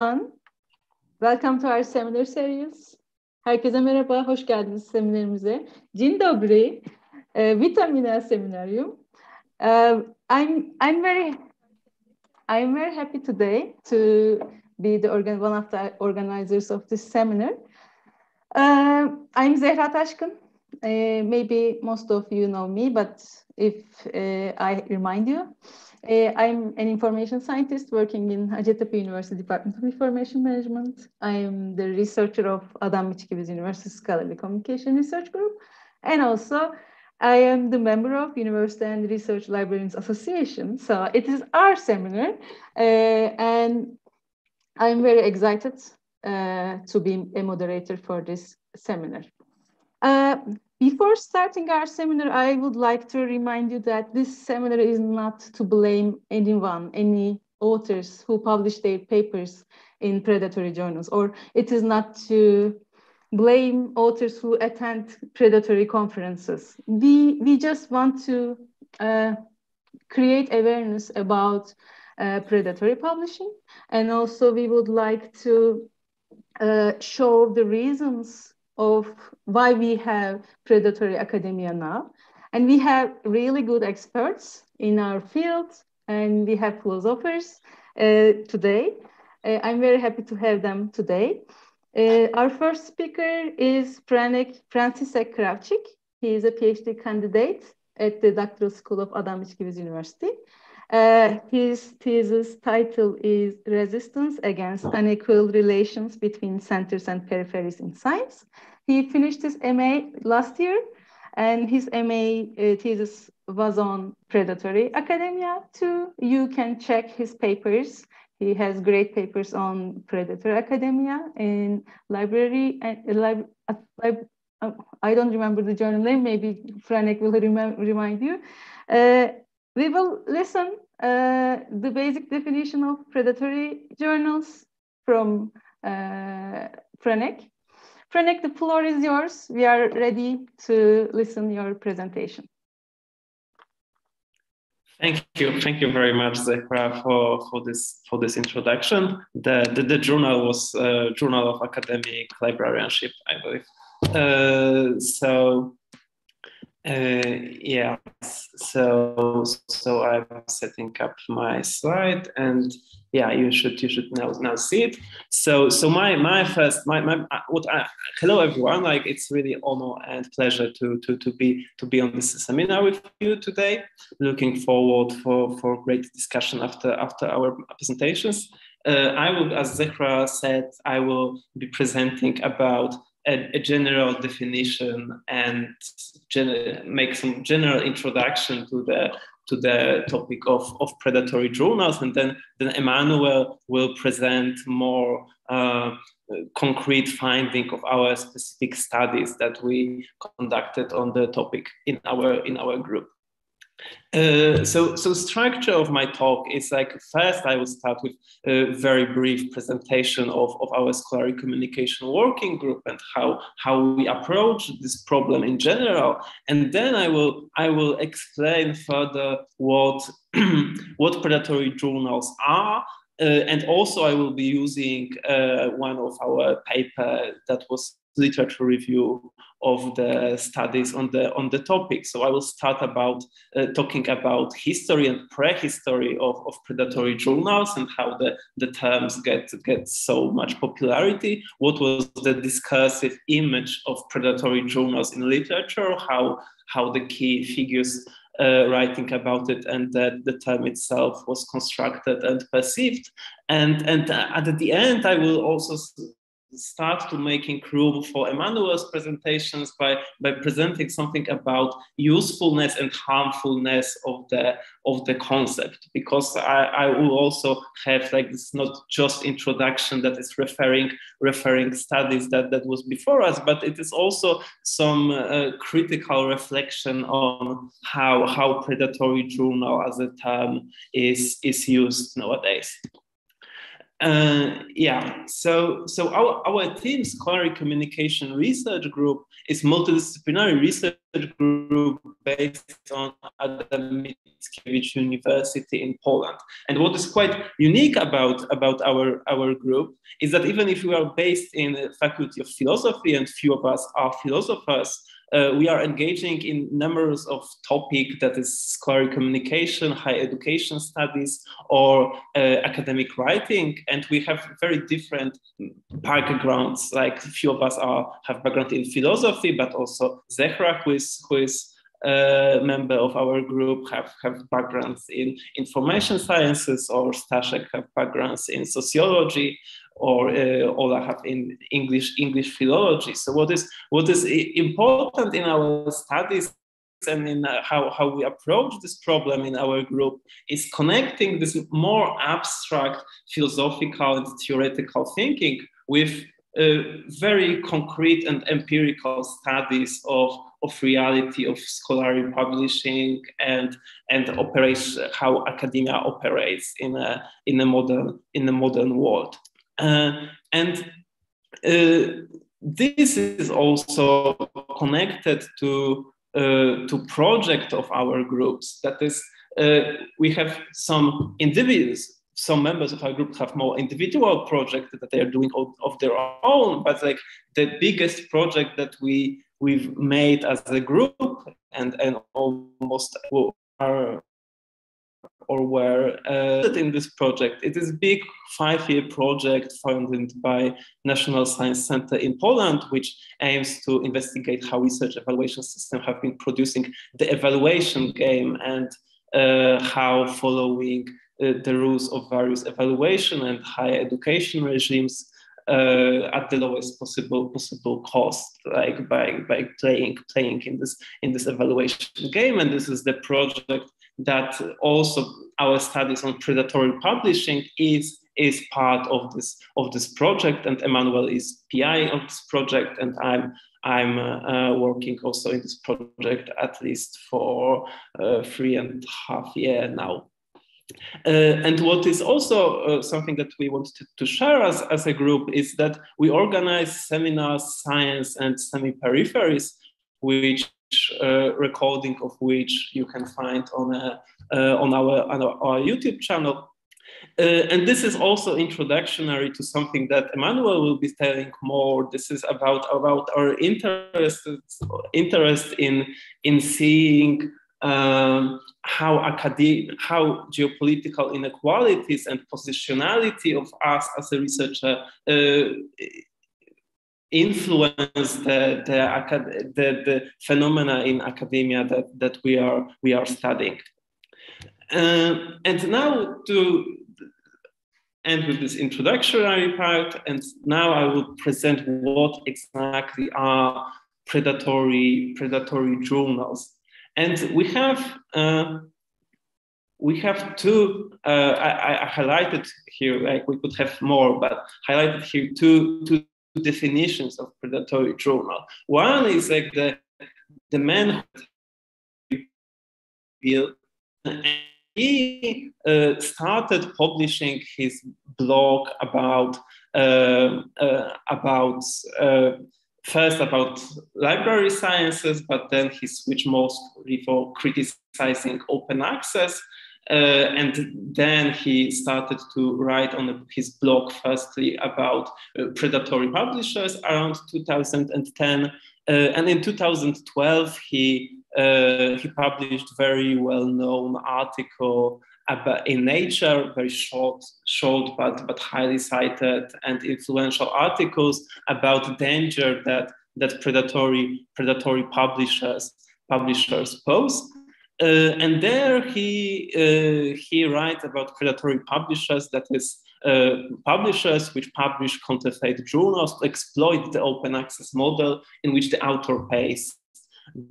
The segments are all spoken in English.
Welcome to our seminar series. Herkese merhaba, hoş geldiniz seminerimize. Dzień dobry, witam na seminarium. I'm very happy today to be one of the organizers of this seminar. I'm Zehra Taşkın. Maybe most of you know me, but if I remind you, I'm an information scientist working in Hacettepe Üniversitesi Department of Information Management. I'm the researcher of İletişimin University Scholarly Communication Research Group. And also, I am the member of University and Research Librarians Association. So it is our seminar. And I'm very excited to be a moderator for this seminar. Before starting our seminar, I would like to remind you that this seminar is not to blame anyone, any authors who publish their papers in predatory journals, or it is not to blame authors who attend predatory conferences. We just want to create awareness about predatory publishing, and also we would like to show the reasons of why we have predatory academia now. And we have really good experts in our field, and we have philosophers today. I'm very happy to have them today. Our first speaker is Franciszek KRAWCZYK. He is a PhD candidate at the Doctoral School of İletişimin University. His thesis title is Resistance Against Unequal Relations Between Centers and Peripheries in Science. He finished his MA last year, and his MA thesis was on predatory academia too. You can check his papers. He has great papers on predatory academia in library and I don't remember the journal name. Maybe Franek will remind you. We will listen the basic definition of predatory journals from Franek. Franek, the floor is yours. We are ready to listen your presentation. Thank you very much, Zehra, for this introduction. The journal was Journal of Academic Librarianship, I believe. So I'm setting up my slide, and yeah, you should now see it. Hello everyone. Like, it's really honor and pleasure to be on this seminar with you today. Looking forward for great discussion after our presentations. I will, as Zehra said, I will be presenting about a general definition and make some general introduction to the topic of predatory journals, and then Emanuel will present more concrete finding of our specific studies that we conducted on the topic in our group. So structure of my talk is like, first I will start with a very brief presentation of our scholarly communication working group and how we approach this problem in general, and then I will explain further what what predatory journals are. And also I will be using one of our paper that was literature review of the studies on the topic. So I will start about talking about history and prehistory of predatory journals and how the terms get so much popularity. What was the discursive image of predatory journals in literature? How the key figures writing about it and that the term itself was constructed and perceived. And at the end, I will also start to making room for Emanuel's presentations by presenting something about usefulness and harmfulness of the concept, because I will also have like this not just introduction that is referring studies that was before us, but it is also some critical reflection on how predatory journal as a term is used nowadays. So our team, Scholarly Communication Research Group, is multidisciplinary research group based on Mickiewicz University in Poland. And what is quite unique about our group is that even if we are based in the Faculty of Philosophy and few of us are philosophers, we are engaging in numbers of topics, that is scholarly communication, higher education studies, or academic writing, and we have very different backgrounds. Like few of us have background in philosophy, but also Zehra, who is a member of our group, have backgrounds in information sciences, or Staszek have backgrounds in sociology, or Ola have in English philology. So what is important in our studies and in how we approach this problem in our group is connecting this more abstract philosophical and theoretical thinking with very concrete and empirical studies of reality, of scholarly publishing, and operates how academia operates in a modern world. This is also connected to project of our groups. That is, we have some individuals. Some members of our group have more individual projects that they are doing of their own, but like the biggest project that we've made as a group and almost are or were in this project. It is a big 5-year project funded by National Science Center in Poland, which aims to investigate how research evaluation systems have been producing the evaluation game, and how following the rules of various evaluation and higher education regimes at the lowest possible cost, like by playing in this evaluation game. And this is the project that also our studies on predatory publishing is part of this project. And Emanuel is PI of this project, and I'm working also in this project at least for 3.5 years now. And what is also something that we wanted to share as a group is that we organize seminars, science and semi-peripheries, which recording of which you can find on our YouTube channel. And this is also introductory to something that Emanuel will be telling more. This is about our interest in seeing how geopolitical inequalities and positionality of us as a researcher influence the phenomena in academia that we are studying. And now to end with this introductory part, and now I will present what exactly are predatory journals. And we have two. I highlighted here, like we could have more, but highlighted here two definitions of predatory journal. One is like the man who he started publishing his blog first about library sciences, but then he switched mostly for criticizing open access. And then he started to write on his blog firstly about predatory publishers around 2010. And in 2012, he published very well-known article in Nature, very short but highly cited and influential articles about danger that predatory publishers pose. And there he writes about predatory publishers, that is publishers which publish counterfeit journals to exploit the open access model in which the author pays.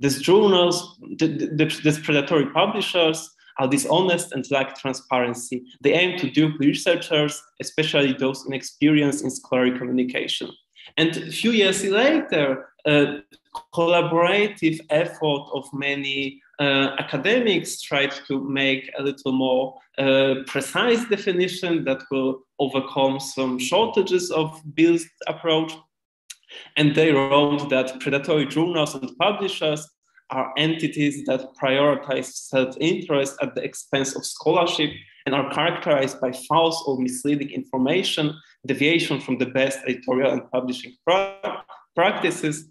These journals, these predatory publishers are dishonest and lack transparency. They aim to dupe researchers, especially those inexperienced in scholarly communication. And a few years later, collaborative effort of many academics tried to make a little more precise definition that will overcome some shortages of Bill's approach. And they wrote that predatory journals and publishers are entities that prioritize self-interest at the expense of scholarship and are characterized by false or misleading information, deviation from the best editorial and publishing practices,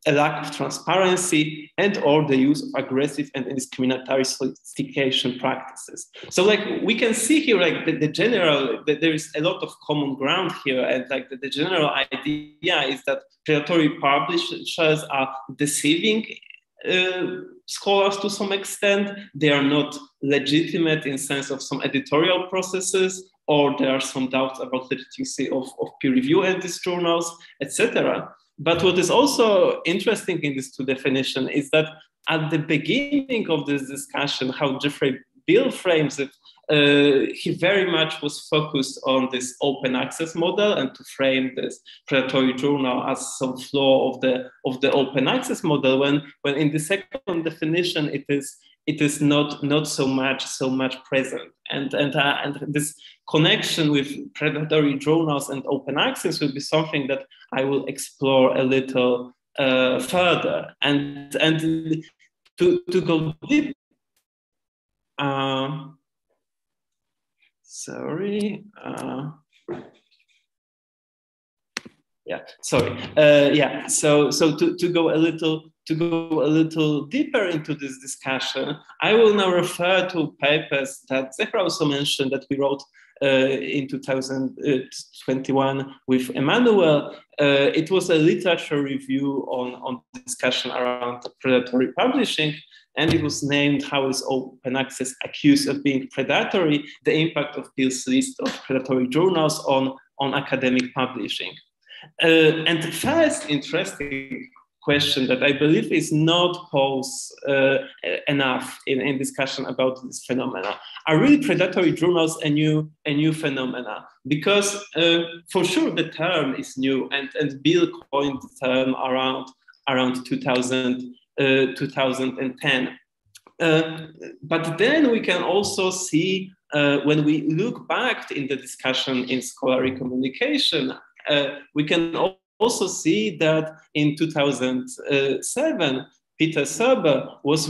a lack of transparency, and or the use of aggressive and discriminatory solicitation practices. So like we can see here, like the general, that there is a lot of common ground here, and like the general idea is that predatory publishers are deceiving scholars to some extent. They are not legitimate in sense of some editorial processes, or there are some doubts about legitimacy of peer review in these journals, etc. But what is also interesting in these two definitions is that at the beginning of this discussion, how Jeffrey Bill frames it, he very much was focused on this open access model and to frame this predatory journal as some flaw of the open access model. When in the second definition, it is not so much present, and this connection with predatory journals and open access will be something that I will explore a little further, and to go deep. Sorry. Yeah. Sorry. Yeah. So to go a little deeper into this discussion, I will now refer to papers that Zehra also mentioned that we wrote in 2021 with Emanuel. It was a literature review on discussion around predatory publishing, and it was named "How is Open Access Accused of Being Predatory? The Impact of Bill's List of Predatory Journals on academic publishing." And the first interesting question that I believe is not posed enough in discussion about this phenomena: are really predatory journals a new phenomena? Because for sure the term is new, and Bill coined the term around 2010. But then we can also see when we look back in the discussion in scholarly communication, we can also see that in 2007, Peter Serber was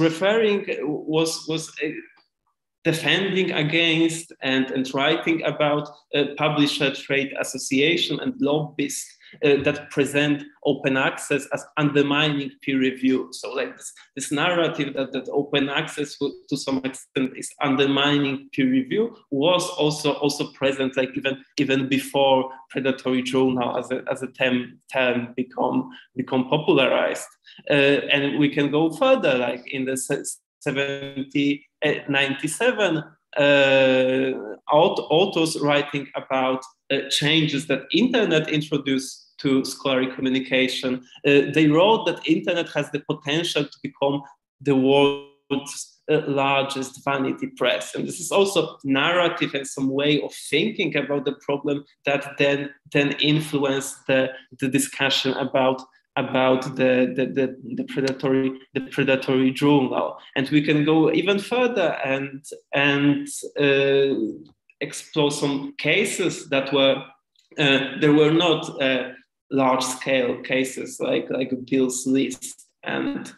defending against and writing about publisher trade association and lobbyists that present open access as undermining peer review. So like this narrative that open access to some extent is undermining peer review was also present, like even before predatory journal as a term become popularized. And we can go further, like in the 97 authors writing about changes that internet introduced to scholarly communication. They wrote that internet has the potential to become the world's largest vanity press. And this is also narrative and some way of thinking about the problem that then influenced the discussion about the predatory journal. And we can go even further and explore some cases that were there were not large scale cases like Bill's List and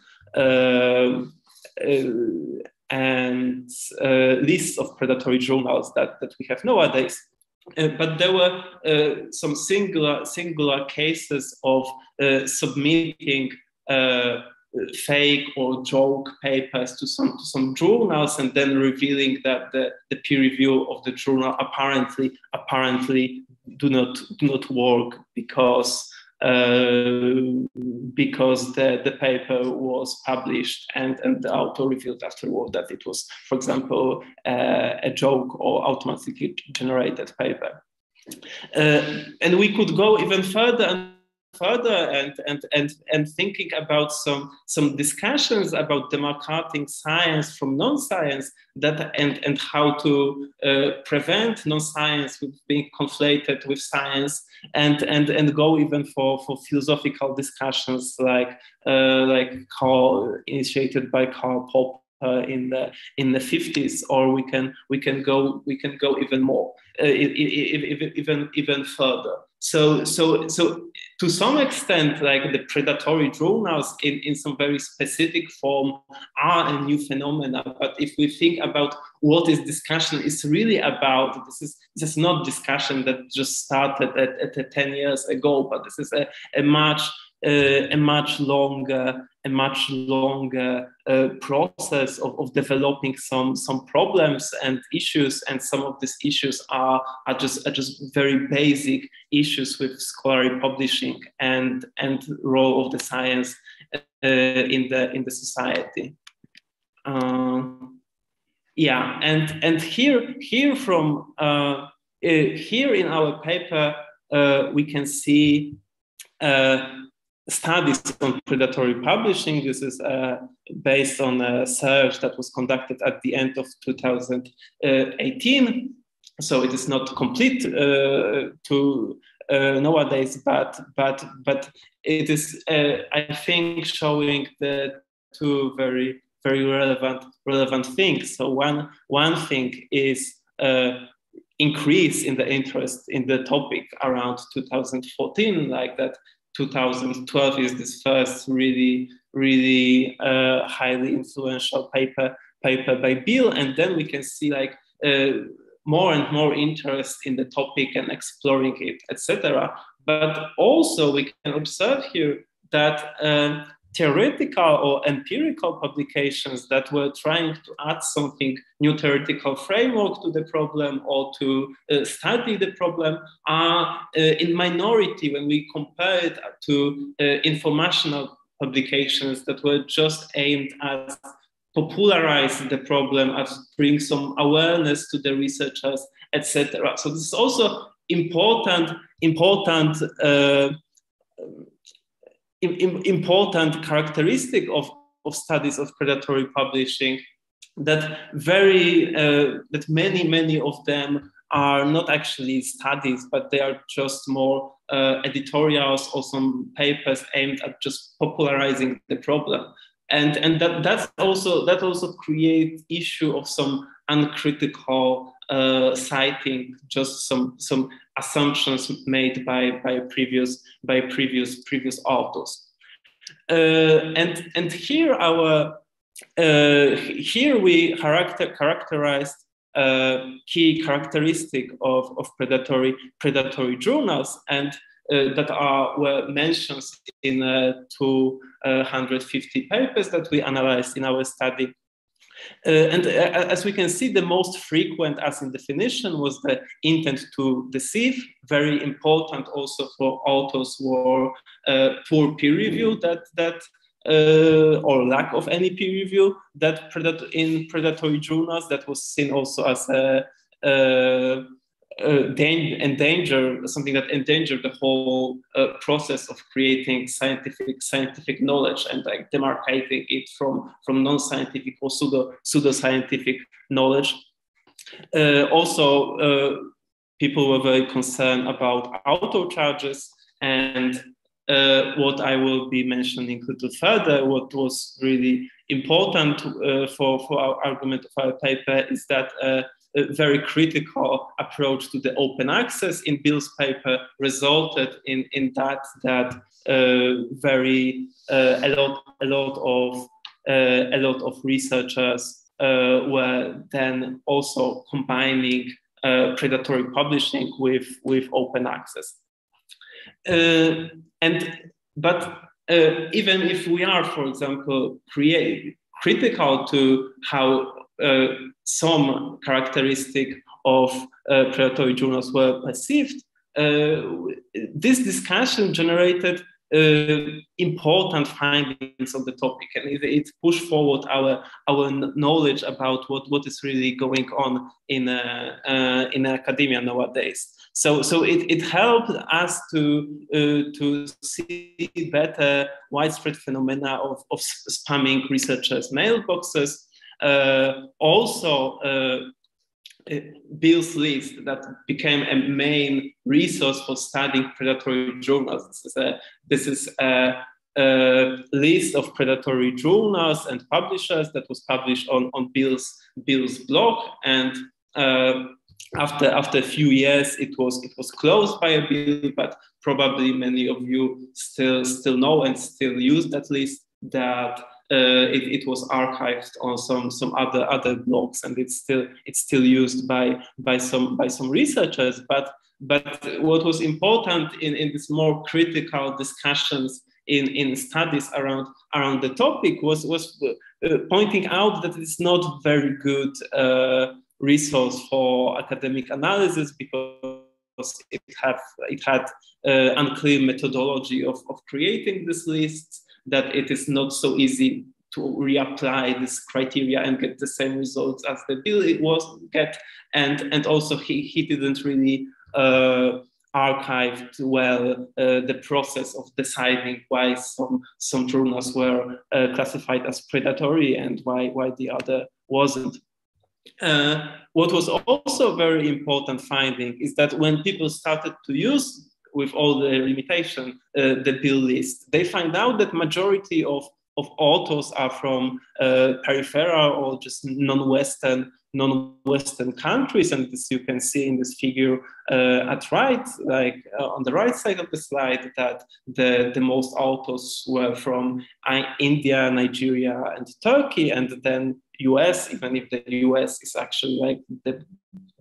lists of predatory journals that we have nowadays. But there were some singular cases of submitting fake or joke papers to some journals, and then revealing that the peer review of the journal apparently do not work because the paper was published and the author revealed afterward that it was, for example, a joke or automatically generated paper. And we could go even further and thinking about some discussions about demarcating science from non-science, and how to prevent non-science with being conflated with science, and go even for philosophical discussions like initiated by Karl Popper in the 50s, or we can go even more even further. So to some extent, like the predatory journals in some very specific form are a new phenomena. But if we think about what is discussion, it's really about, this is not discussion that just started at 10 years ago, but this is a much longer process of developing some problems and issues, and some of these issues are just very basic issues with scholarly publishing and role of the science in the society. Yeah, and here from here in our paper we can see studies on predatory publishing. This is based on a search that was conducted at the end of 2018. So it is not complete to nowadays, but it is I think showing the two very relevant things. So one thing is increase in the interest in the topic around 2014, like that. 2012 is this first really highly influential paper by Bill, and then we can see like more and more interest in the topic and exploring it, etc. But also we can observe here that theoretical or empirical publications that were trying to add something new theoretical framework to the problem or to study the problem are in minority when we compare it to informational publications that were just aimed at popularize the problem, at bring some awareness to the researchers, etc. So this is also important characteristic of studies of predatory publishing, that many of them are not actually studies, but they are just more editorials or some papers aimed at just popularizing the problem. And that also creates issue of some uncritical citing, just some assumptions made by previous authors. And here here we characterized key characteristic of predatory journals, and that were mentioned in 250 papers that we analyzed in our study. And as we can see, the most frequent as in definition was the intent to deceive, very important also for authors who are poor peer review, or lack of any peer review, that in predatory journals that was seen also as a something that endangered the whole process of creating scientific knowledge and like demarcating it from non-scientific or pseudo-scientific knowledge. Also, people were very concerned about author charges, and what I will be mentioning a little further, what was really important for our argument of our paper is that a very critical approach to the open access in Bill's paper resulted in that a lot of researchers were then also combining predatory publishing with open access. But even if we are, for example, critical to how some characteristic of predatory journals were perceived, this discussion generated important findings on the topic, and it pushed forward our knowledge about what is really going on in academia nowadays. So it helped us to see better widespread phenomena of spamming researchers' mailboxes. Also, Bill's list that became a main resource for studying predatory journals. This is a list of predatory journals and publishers that was published on Bill's blog, and after a few years, it was closed by a bill, but probably many of you still know and still use at least that it was archived on some other blogs, and it's still used by some researchers. But what was important in this more critical discussions in studies around the topic was pointing out that it's not very good resource for academic analysis, because it had unclear methodology of creating these lists, that it is not so easy to reapply this criteria and get the same results as the bill it was get, and also he didn't really archived well the process of deciding why some journals were classified as predatory and why the other wasn't. What was also a very important finding is that when people started to use, with all the limitation, the bill list, they find out that majority of authors are from peripheral or just non-Western countries, and this you can see in this figure at right, like on the right side of the slide, that the most authors were from India, Nigeria, and Turkey, and then US, even if the US is actually like the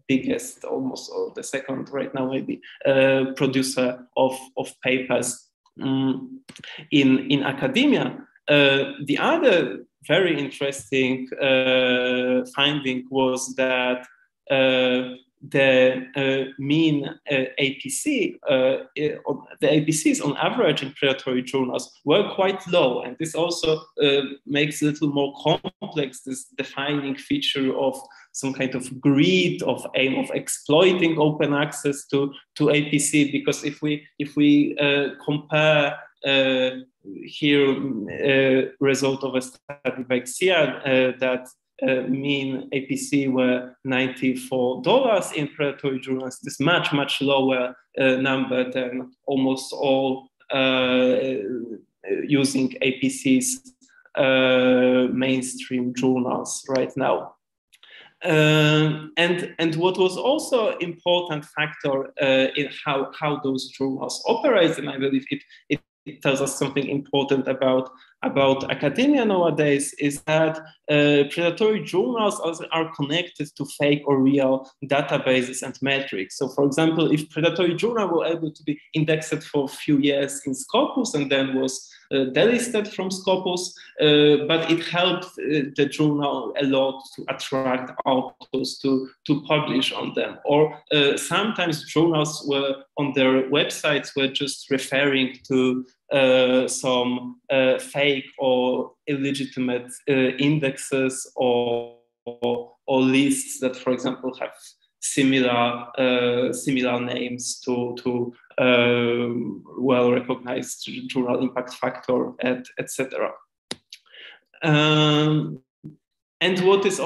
biggest, almost, or the second right now maybe, producer of papers in academia. The other very interesting finding was that the mean APC, the APCs on average in predatory journals were quite low, and this also makes it a little more complex, this defining feature of some kind of greed, of aim of exploiting open access to APC, because if we compare here result of a study by Xia that mean APC were $94 in predatory journals, this much lower number than almost all using APCs mainstream journals right now. And what was also important factor in how those journals operate, and I believe it tells us something important about academia nowadays, is that predatory journals also are connected to fake or real databases and metrics. So for example, if predatory journal were able to be indexed for a few years in Scopus and then was delisted from Scopus, but it helped the journal a lot to attract authors to publish on them. Or sometimes journals were on their websites were just referring to some fake or illegitimate indexes or lists that, for example, have similar names to well-recognized journal impact factor, etc. And what is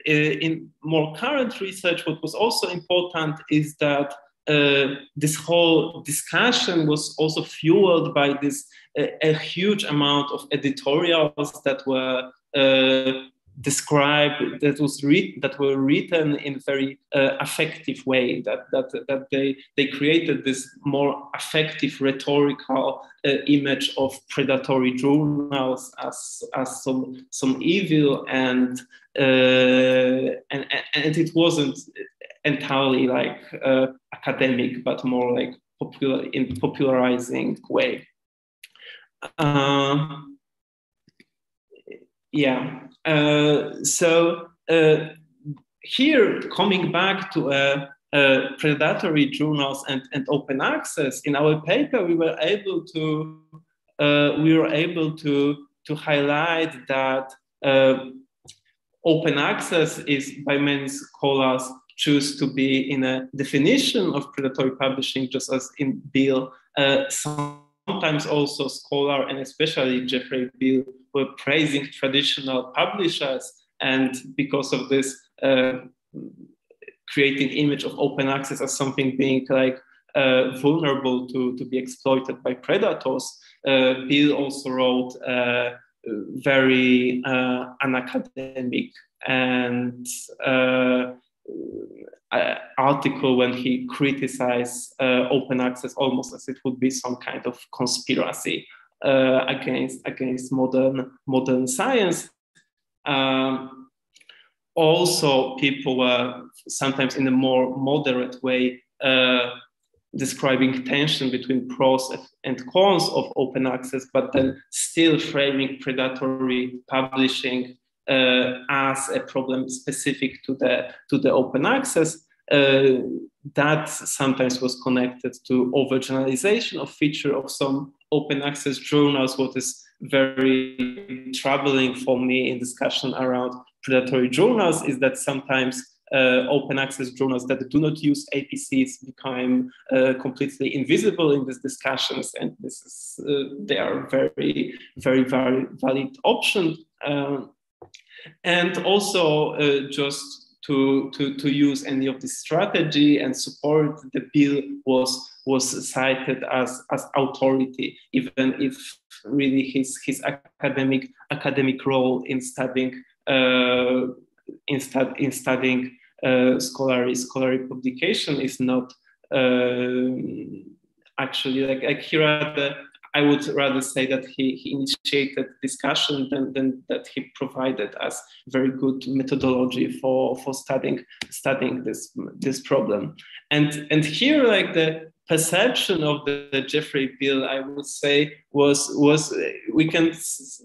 in more current research, what was also important is that this whole discussion was also fueled by this a huge amount of editorials that were described, that were written in very affective way, that they created this more affective rhetorical image of predatory journals as some evil, and it wasn't entirely like academic, but more like popularizing way. So here, coming back to predatory journals and open access, in our paper we were able to highlight that open access is, by many scholars, choose to be in a definition of predatory publishing, just as in Bill. Sometimes also scholar, and especially Jeffrey Bill, were praising traditional publishers, and because of this, creating image of open access as something being like vulnerable to be exploited by predators. Bill also wrote very unacademic and article when he criticized open access almost as it would be some kind of conspiracy against modern science. Also, people were sometimes in a more moderate way describing tension between pros and cons of open access, but then still framing predatory publishing as a problem specific to the open access. That sometimes was connected to overgeneralization of feature of some open access journals. What is very troubling for me in discussion around predatory journals is that sometimes open access journals that do not use APCs become completely invisible in these discussions, and this is they are very valid option. And also just to use any of this strategy and support the bill was cited as authority, even if really his academic role in studying scholarly publication is not actually like here. I would rather say that he initiated discussion than that he provided us very good methodology for studying this problem. And here, like the perception of the Jeffrey bill, I would say was we can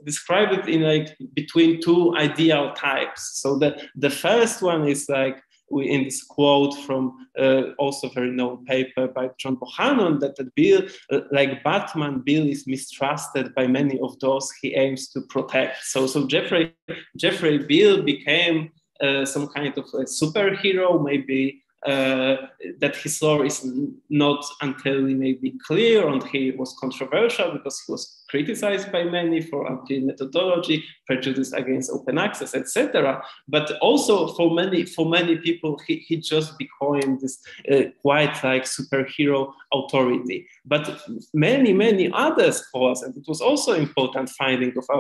describe it in like between two ideal types. So the first one is like in this quote from also very known paper by John Bohannon, that the bill, like Batman bill, is mistrusted by many of those he aims to protect. So Jeffrey bill became some kind of a superhero, maybe that his law is not entirely maybe clear, and he was controversial because he was criticized by many for unclear methodology, prejudice against open access, etc. But also for many people, he just became this quite like superhero authority. But many other scholars, and it was also important finding of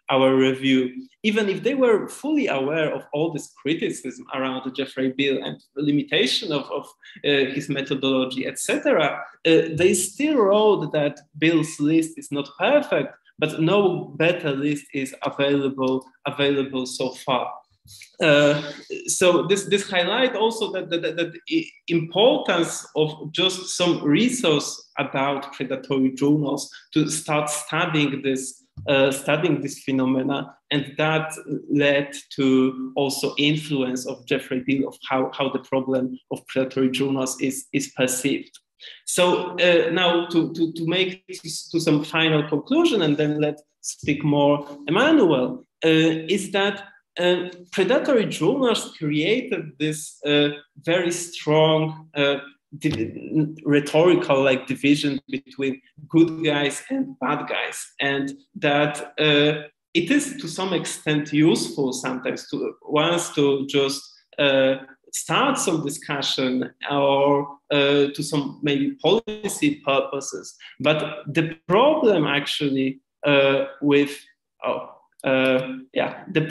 our review, even if they were fully aware of all this criticism around the Jeffrey bill and the limitation of his methodology, etc., they still wrote that Bill's list is not perfect, but no better list is available so far. So this highlight also that the importance of just some resource about predatory journals to start studying this phenomena, and that led to also influence of Jeffrey bill of how the problem of predatory journals is perceived. So now to make to some final conclusion, and then let's speak more Emanuel, is that predatory journals created this very strong rhetorical like division between good guys and bad guys, and that it is to some extent useful sometimes to just start some discussion or to some maybe policy purposes. But the problem actually with the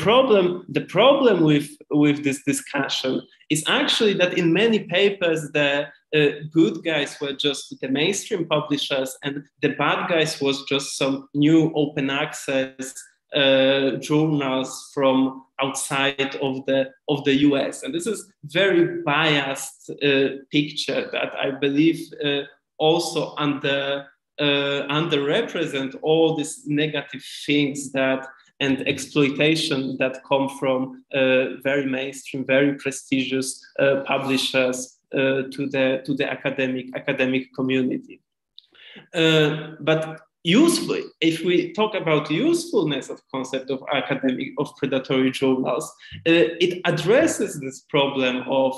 problem with this discussion is actually that in many papers the good guys were just the mainstream publishers, and the bad guys was just some new open access journals from outside of the US. And this is very biased picture that I believe also underrepresent all these negative things and exploitation that come from very mainstream, very prestigious publishers to the academic community. But useful, if we talk about usefulness of concept of predatory journals, it addresses this problem of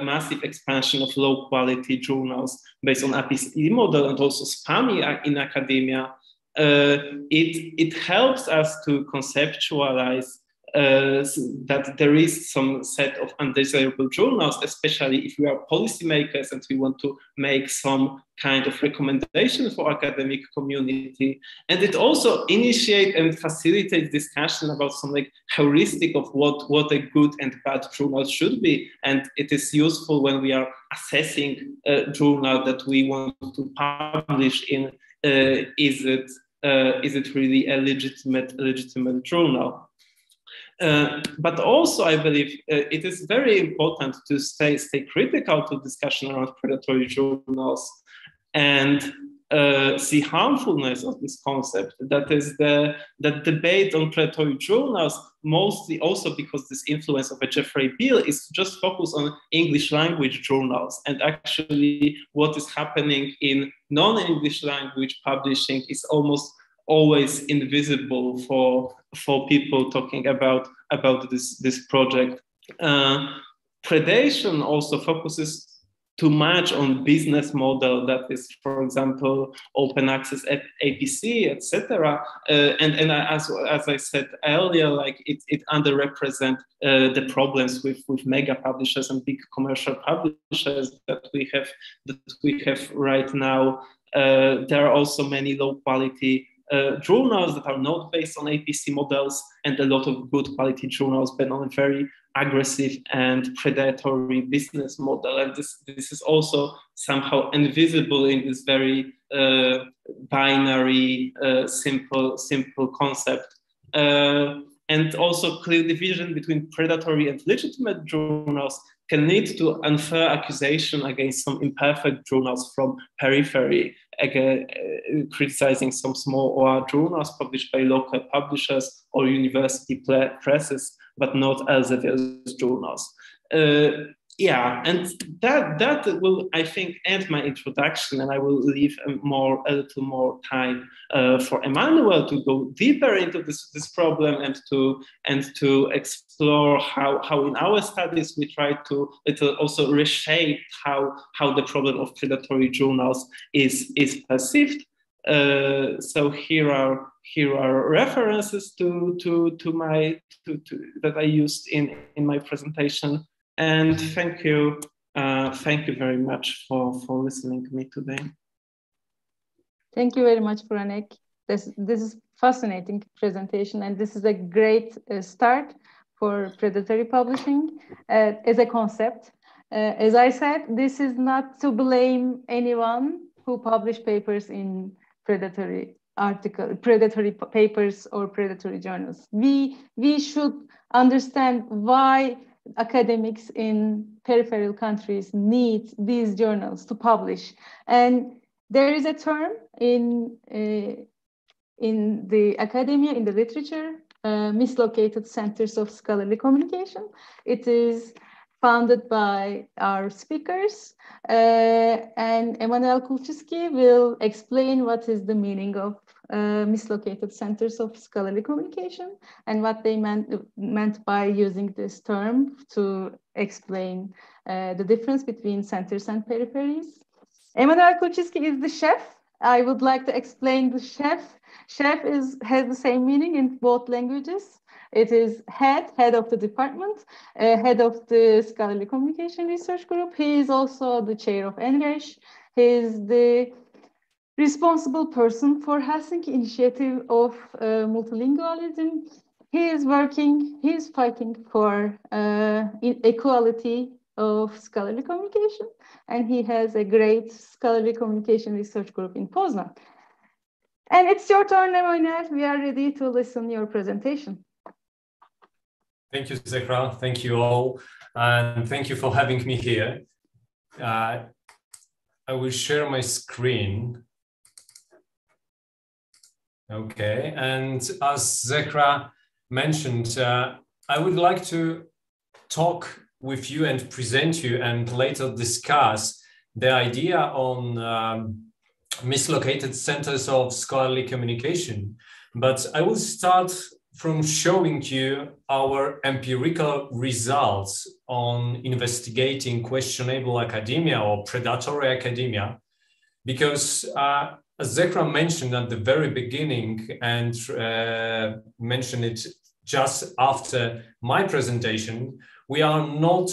massive expansion of low quality journals based on APC model and also spam in academia. It helps us to conceptualize that there is some set of undesirable journals, especially if we are policymakers and we want to make some kind of recommendation for academic community. And it also initiates and facilitates discussion about some like heuristic of what a good and bad journal should be. And it is useful when we are assessing a journal that we want to publish in. Is it really a legitimate journal? But also, I believe it is very important to stay critical to discussion around predatory journals and see harmfulness of this concept. That is the debate on predatory journals, mostly also because this influence of a Jeffrey Beall is to just focus on English language journals. And actually what is happening in non-English language publishing is almost always invisible for people talking about this project. Predation also focuses too much on business model that is, for example, open access at APC, etc. And as I said earlier, like it underrepresents the problems with mega publishers and big commercial publishers that we have right now. There are also many low quality journals that are not based on APC models, and a lot of good quality journals based on a very aggressive and predatory business model. And this is also somehow invisible in this very binary, simple concept. And also clear division between predatory and legitimate journals can lead to unfair accusation against some imperfect journals from periphery, criticizing some small OR journals published by local publishers or university presses, but not Elsevier's journals. Yeah, and that will, I think, end my introduction, and I will leave a little more time for Emanuel to go deeper into this problem and to explore how in our studies we try to also reshape how the problem of predatory journals is perceived. So here are references that I used in my presentation. And thank you very much for listening to me today. Thank you very much, Franek. This is fascinating presentation, and this is a great start for predatory publishing as a concept. As I said, this is not to blame anyone who publish papers in predatory papers or predatory journals. We should understand why academics in peripheral countries need these journals to publish. And there is a term in the academia, in the literature, mislocated centers of scholarly communication. It is founded by our speakers, and Emanuel KULCZYCKI will explain what is the meaning of mislocated centers of scholarly communication and what they meant by using this term to explain the difference between centers and peripheries. Emanuel KULCZYCKI is the chef. I would like to explain the chef. Chef has the same meaning in both languages. It is head of the department, head of the scholarly communication research group. He is also the chair of Engage. He is the responsible person for Helsinki initiative of multilingualism. He is fighting for equality of scholarly communication, and he has a great scholarly communication research group in Poznan. And it's your turn, Emanuel. We are ready to listen to your presentation. Thank you, Zehra. Thank you all. And thank you for having me here. I will share my screen. Okay, and as Zehra mentioned, I would like to talk with you and present you and later discuss the idea on mislocated centers of scholarly communication. But I will start from showing you our empirical results on investigating questionable academia or predatory academia, because as Zehra mentioned at the very beginning and mentioned it just after my presentation, we are not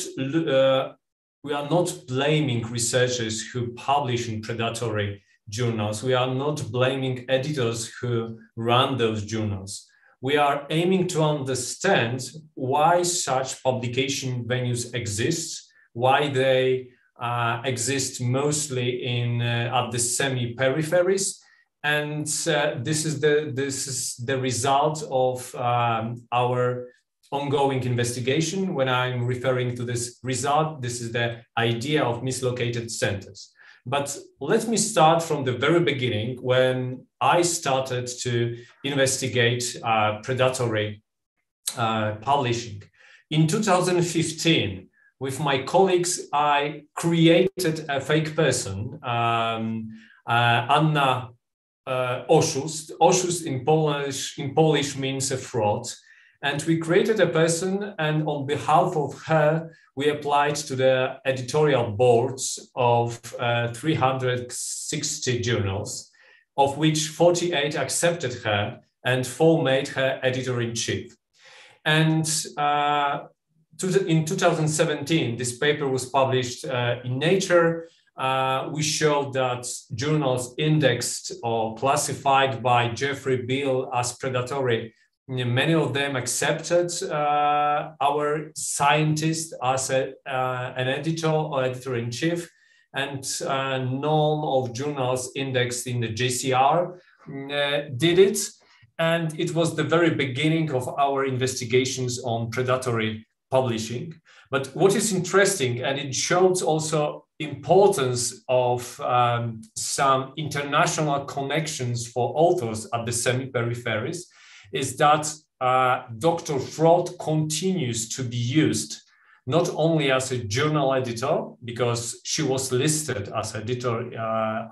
blaming researchers who publish in predatory journals. We are not blaming editors who run those journals. We are aiming to understand why such publication venues exist, why they exist mostly at the semi-peripheries, and this is the result of our ongoing investigation. When I'm referring to this result, this is the idea of mislocated centers. But let me start from the very beginning, when I started to investigate predatory publishing. In 2015, with my colleagues, I created a fake person, Anna Oszust. Oszust in Polish means a fraud. And we created a person, and on behalf of her, we applied to the editorial boards of 360 journals, of which 48 accepted her and 4 made her editor-in-chief. And in 2017, this paper was published in Nature. We showed that journals indexed or classified by Jeffrey Beall as predatory, many of them accepted our scientist as an editor or editor-in-chief, and none of journals indexed in the JCR did it. And it was the very beginning of our investigations on predatory publishing. But what is interesting, and it shows also importance of some international connections for authors at the semi-peripheries, is that Dr. Fraud continues to be used not only as a journal editor, because she was listed as editor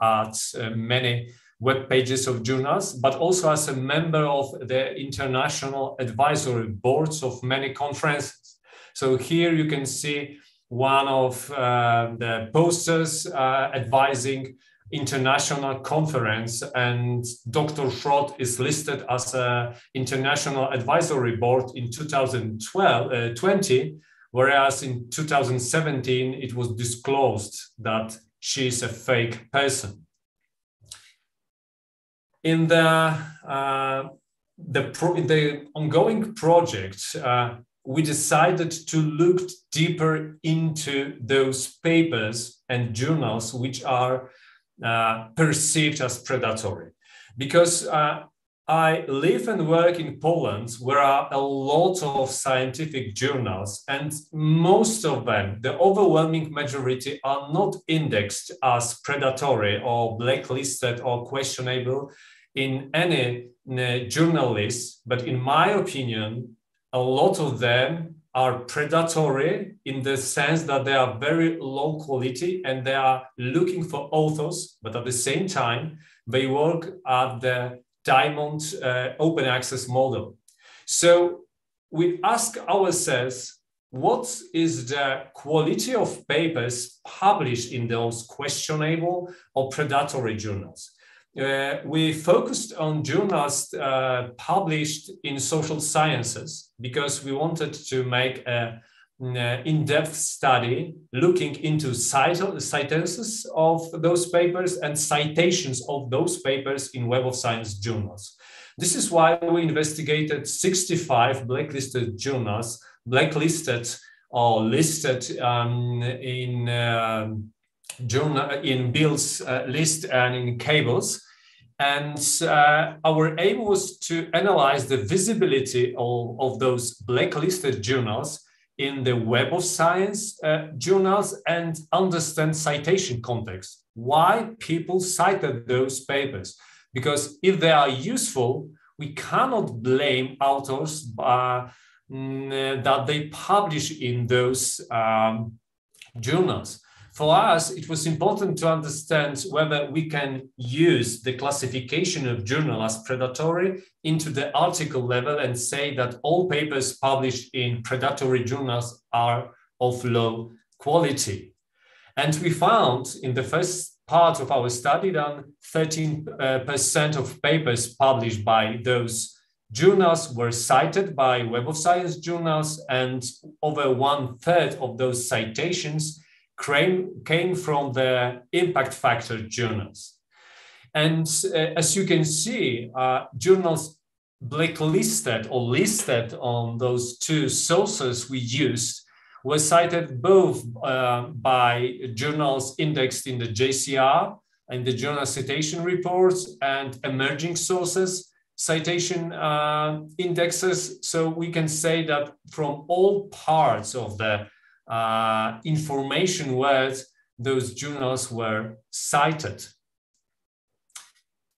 at many web pages of journals, but also as a member of the international advisory boards of many conferences. So here you can see one of the posters advising international conference, and Dr. Fraud is listed as an international advisory board in 2020, whereas in 2017 it was disclosed that she is a fake person. In the ongoing project, we decided to look deeper into those papers and journals which are perceived as predatory, because I live and work in Poland, where are a lot of scientific journals, and most of them, the overwhelming majority, are not indexed as predatory or blacklisted or questionable in any journal list. But in my opinion, a lot of them are predatory in the sense that they are very low quality and they are looking for authors, but at the same time, they work at the diamond open access model. So we ask ourselves, what is the quality of papers published in those questionable or predatory journals? We focused on journals published in social sciences because we wanted to make an in-depth study looking into citations of those papers and citations of those papers in Web of Science journals. This is why we investigated 65 blacklisted journals, blacklisted or listed in Beall's list and in cables. And our aim was to analyze the visibility of those blacklisted journals in the Web of Science journals and understand citation context, why people cited those papers. Because if they are useful, we cannot blame authors that they publish in those journals. For us, it was important to understand whether we can use the classification of journal as predatory into the article level and say that all papers published in predatory journals are of low quality. And we found in the first part of our study that 13% of papers published by those journals were cited by Web of Science journals, and over 1/3 of those citations came from the impact factor journals. And as you can see, journals blacklisted or listed on those two sources we used were cited both by journals indexed in the JCR and the journal citation reports and emerging sources citation indexes. So we can say that from all parts of the information world, those journals were cited.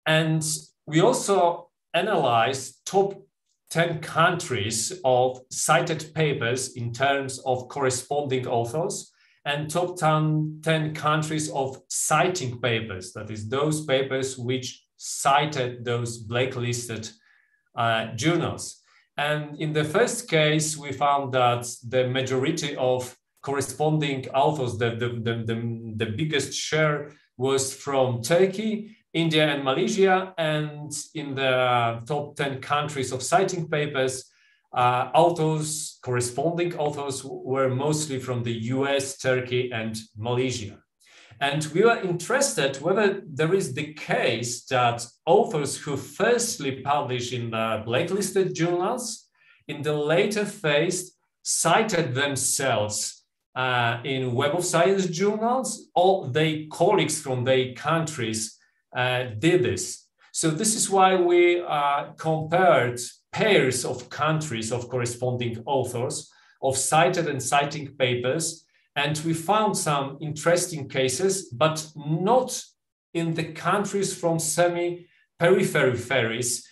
And we also analyzed top 10 countries of cited papers in terms of corresponding authors, and top 10 countries of citing papers, that is those papers which cited those blacklisted journals. And in the first case, we found that the majority of corresponding authors, the biggest share was from Turkey, India and Malaysia, and in the top 10 countries of citing papers, corresponding authors were mostly from the US, Turkey, and Malaysia. And we were interested whether there is the case that authors who firstly publish in the blacklisted journals, in the later phase cited themselves in Web of Science journals, or their colleagues from their countries did this. So this is why we compared pairs of countries of corresponding authors of cited and citing papers, and we found some interesting cases, but not in the countries from semi-peripheries,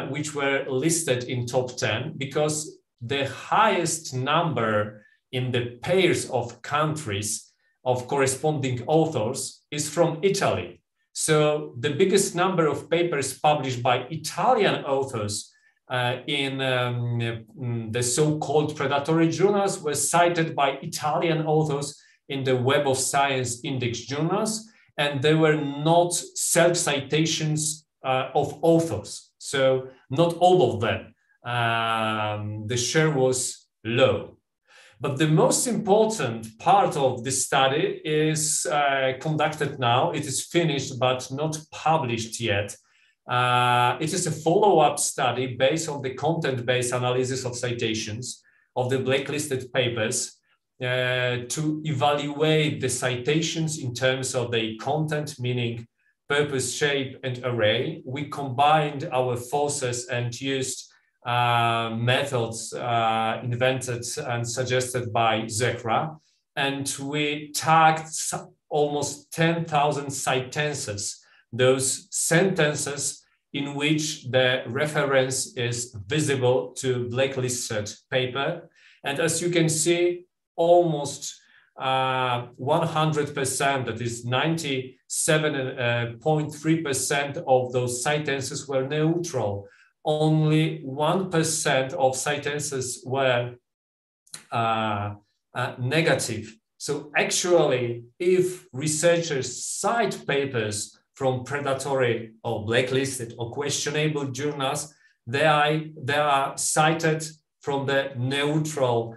which were listed in top 10, because the highest number in the pairs of countries of corresponding authors is from Italy. So the biggest number of papers published by Italian authors in the so-called predatory journals were cited by Italian authors in the Web of Science index journals, and they were not self-citations of authors. So not all of them. The share was low. But the most important part of this study is conducted now. It is finished, but not published yet. It is a follow-up study based on the content-based analysis of citations of the blacklisted papers to evaluate the citations in terms of the content, meaning purpose, shape, and array. We combined our forces and used methods invented and suggested by Zehra, and we tagged almost 10,000 sentences, those sentences in which the reference is visible to blacklisted paper. And as you can see, almost 100%, that is 97.3% of those sentences were neutral. Only 1% of sentences were negative. So actually, if researchers cite papers from predatory or blacklisted or questionable journals, they are cited from the neutral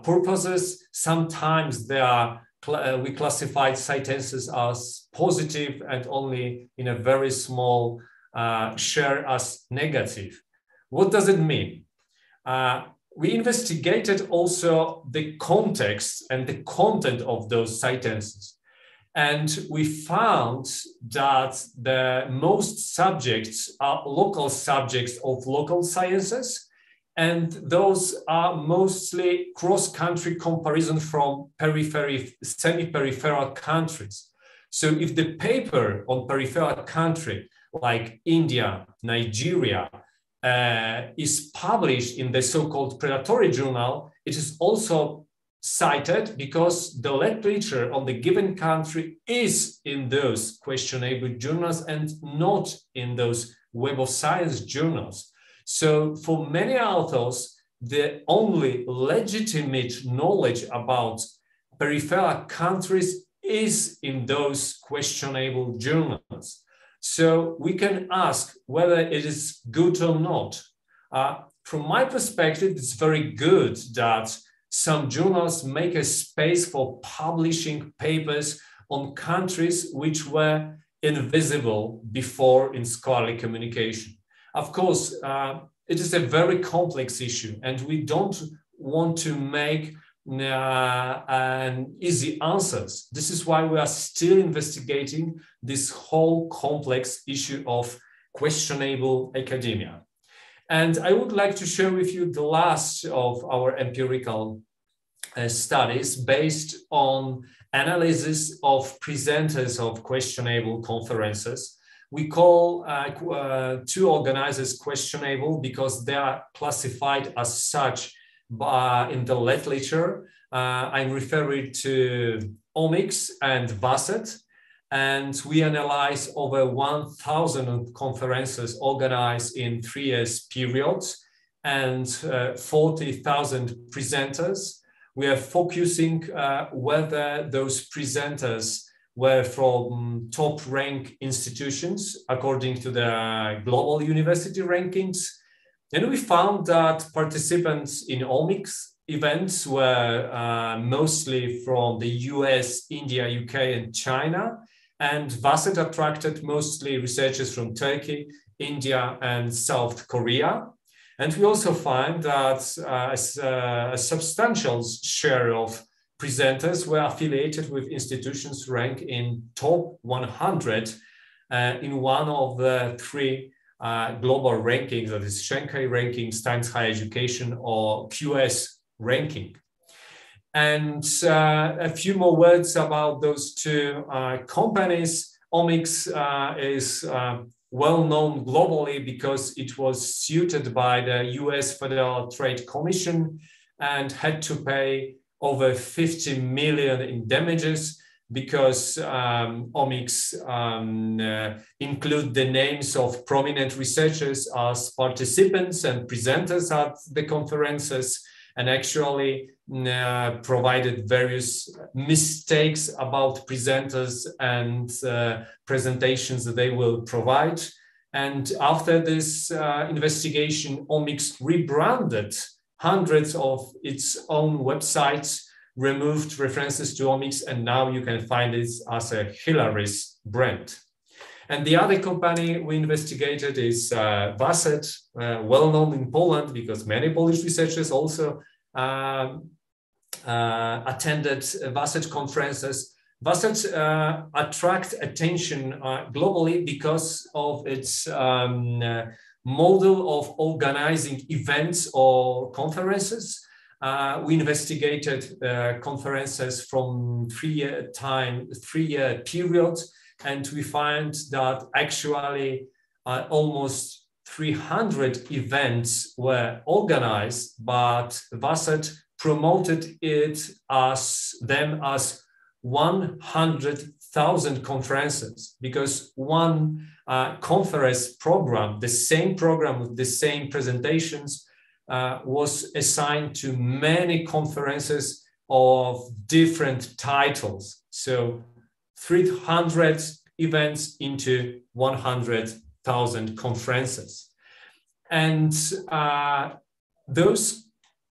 purposes. Sometimes we classified sentences as positive and only in a very small share as negative. What does it mean? We investigated also the context and the content of those sentences. And we found that the most subjects are local subjects of local sciences, and those are mostly cross-country comparison from semi-peripheral countries. So if the paper on peripheral country like India, Nigeria, is published in the so-called predatory journal, it is also cited because the literature on the given country is in those questionable journals and not in those Web of Science journals. So for many authors, the only legitimate knowledge about peripheral countries is in those questionable journals. So we can ask whether it is good or not From my perspective, it's very good that some journals make a space for publishing papers on countries which were invisible before in scholarly communication. Of course, it is a very complex issue, and we don't want to make easy answers. This is why we are still investigating this whole complex issue of questionable academia. And I would like to share with you the last of our empirical studies based on analysis of presenters of questionable conferences. We call two organizers questionable because they are classified as such in the literature. I'm referring to Omics and Vasset, and we analyze over 1,000 conferences organized in 3 years periods and 40,000 presenters. We are focusing whether those presenters were from top rank institutions according to the global university rankings. And we found that participants in Omics events were mostly from the US, India, UK, and China. And Vasset attracted mostly researchers from Turkey, India, and South Korea. And we also find that a substantial share of presenters were affiliated with institutions ranked in top 100 in one of the 3 global rankings, that is Shanghai ranking, Times Higher Education, or QS ranking. And a few more words about those 2 companies. Omics is well known globally because it was sued by the US Federal Trade Commission and had to pay over 50 million in damages because Omics include the names of prominent researchers as participants and presenters at the conferences, and actually provided various mistakes about presenters and presentations that they will provide. And after this investigation, Omics rebranded hundreds of its own websites, removed references to Omics, and now you can find it as a hilarious brand. And the other company we investigated is Vasset, well known in Poland because many Polish researchers also attended Vasset conferences. Vasset attracts attention globally because of its model of organizing events or conferences. We investigated conferences from 3-year periods, and we find that actually almost 300 events were organized, but Vasset promoted them as 100,000 conferences, because one conference program, the same program with the same presentations, was assigned to many conferences of different titles. So 300 events into 100,000 conferences. And those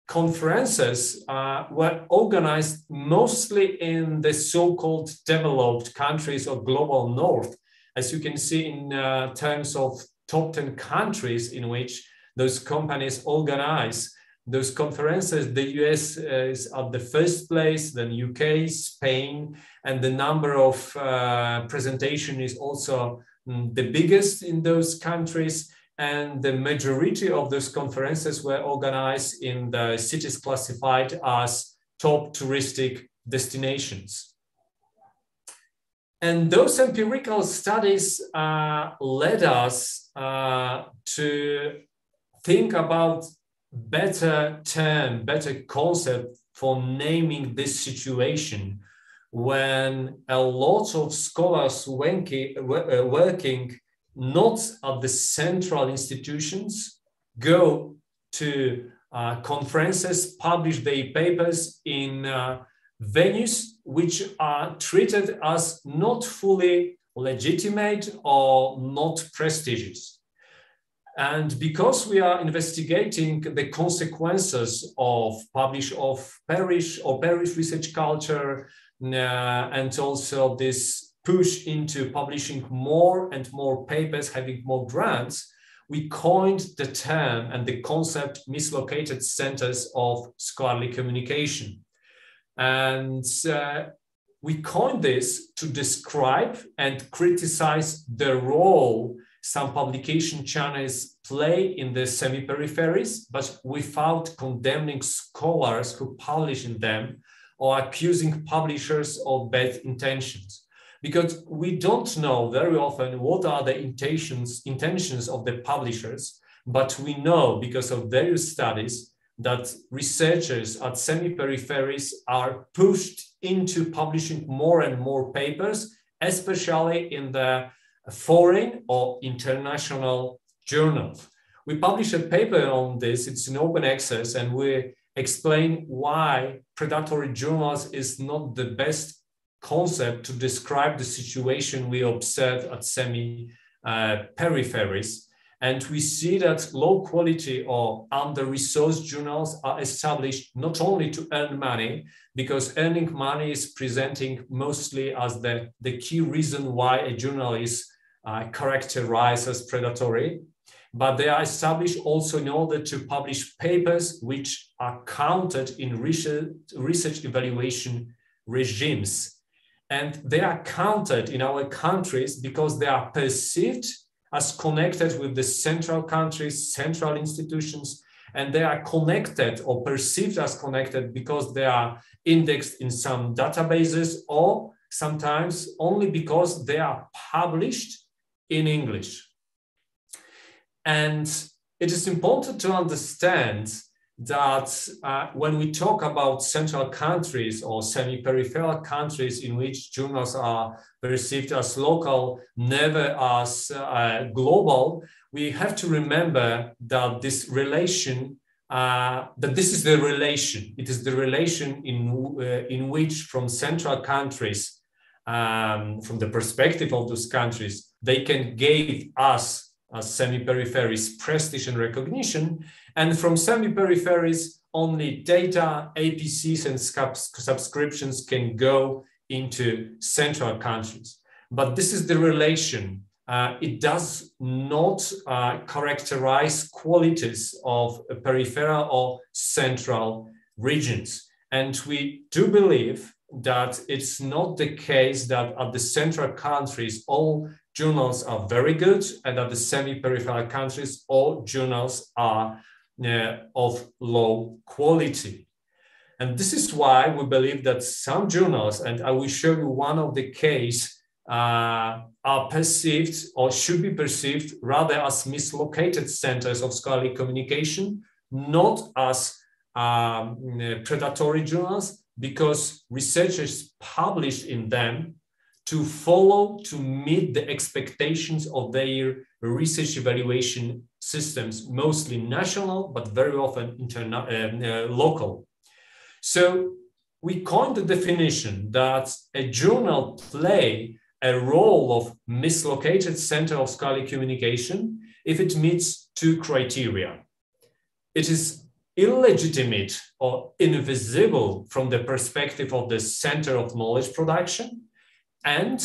conferences were organized mostly in the so-called developed countries or global north. As you can see in terms of top 10 countries in which those companies organize those conferences, the US is at the first place, then UK, Spain, and the number of presentation is also the biggest in those countries. And the majority of those conferences were organized in the cities classified as top touristic destinations. And those empirical studies led us to think about better term, better concept for naming this situation when a lot of scholars working not at the central institutions go to conferences, publish their papers in venues which are treated as not fully legitimate or not prestigious. And because we are investigating the consequences of parish research culture, and also this push into publishing more and more papers, having more grants, we coined the term and the concept mislocated centers of scholarly communication. And we coined this to describe and criticize the role some publication channels play in the semi-peripheries, but without condemning scholars who publish in them or accusing publishers of bad intentions. Because we don't know very often what are the intentions of the publishers, but we know because of various studies that researchers at semi-peripheries are pushed into publishing more and more papers, especially in the foreign or international journals. We published a paper on this, it's in open access, and we explain why predatory journals is not the best concept to describe the situation we observe at semi-peripheries. And we see that low quality or under-resourced journals are established not only to earn money, because earning money is presenting mostly as the key reason why a journal is characterized as predatory, but they are established also in order to publish papers which are counted in research evaluation regimes. And they are counted in our countries because they are perceived as connected with the central countries, central institutions, and they are connected or perceived as connected because they are indexed in some databases, or sometimes only because they are published in English. And it is important to understand that when we talk about central countries or semi-peripheral countries in which journals are perceived as local, never as global, we have to remember that this relation, this is the relation. It is the relation in which from central countries, from the perspective of those countries, they can give us as semi-peripheries prestige and recognition, and from semi-peripheries only data, APCs and subscriptions can go into central countries. But this is the relation. It does not characterize qualities of peripheral or central regions. And we do believe that it's not the case that at the central countries all journals are very good, and at the semi-peripheral countries all journals are of low quality. And this is why we believe that some journals, and I will show you one of the cases, are perceived or should be perceived rather as mislocated centers of scholarly communication, not as predatory journals, because researchers published in them to meet the expectations of their research evaluation systems, mostly national, but very often local. So we coined the definition that a journal play a role of mislocated center of scholarly communication if it meets two criteria. It is illegitimate or invisible from the perspective of the center of knowledge production, and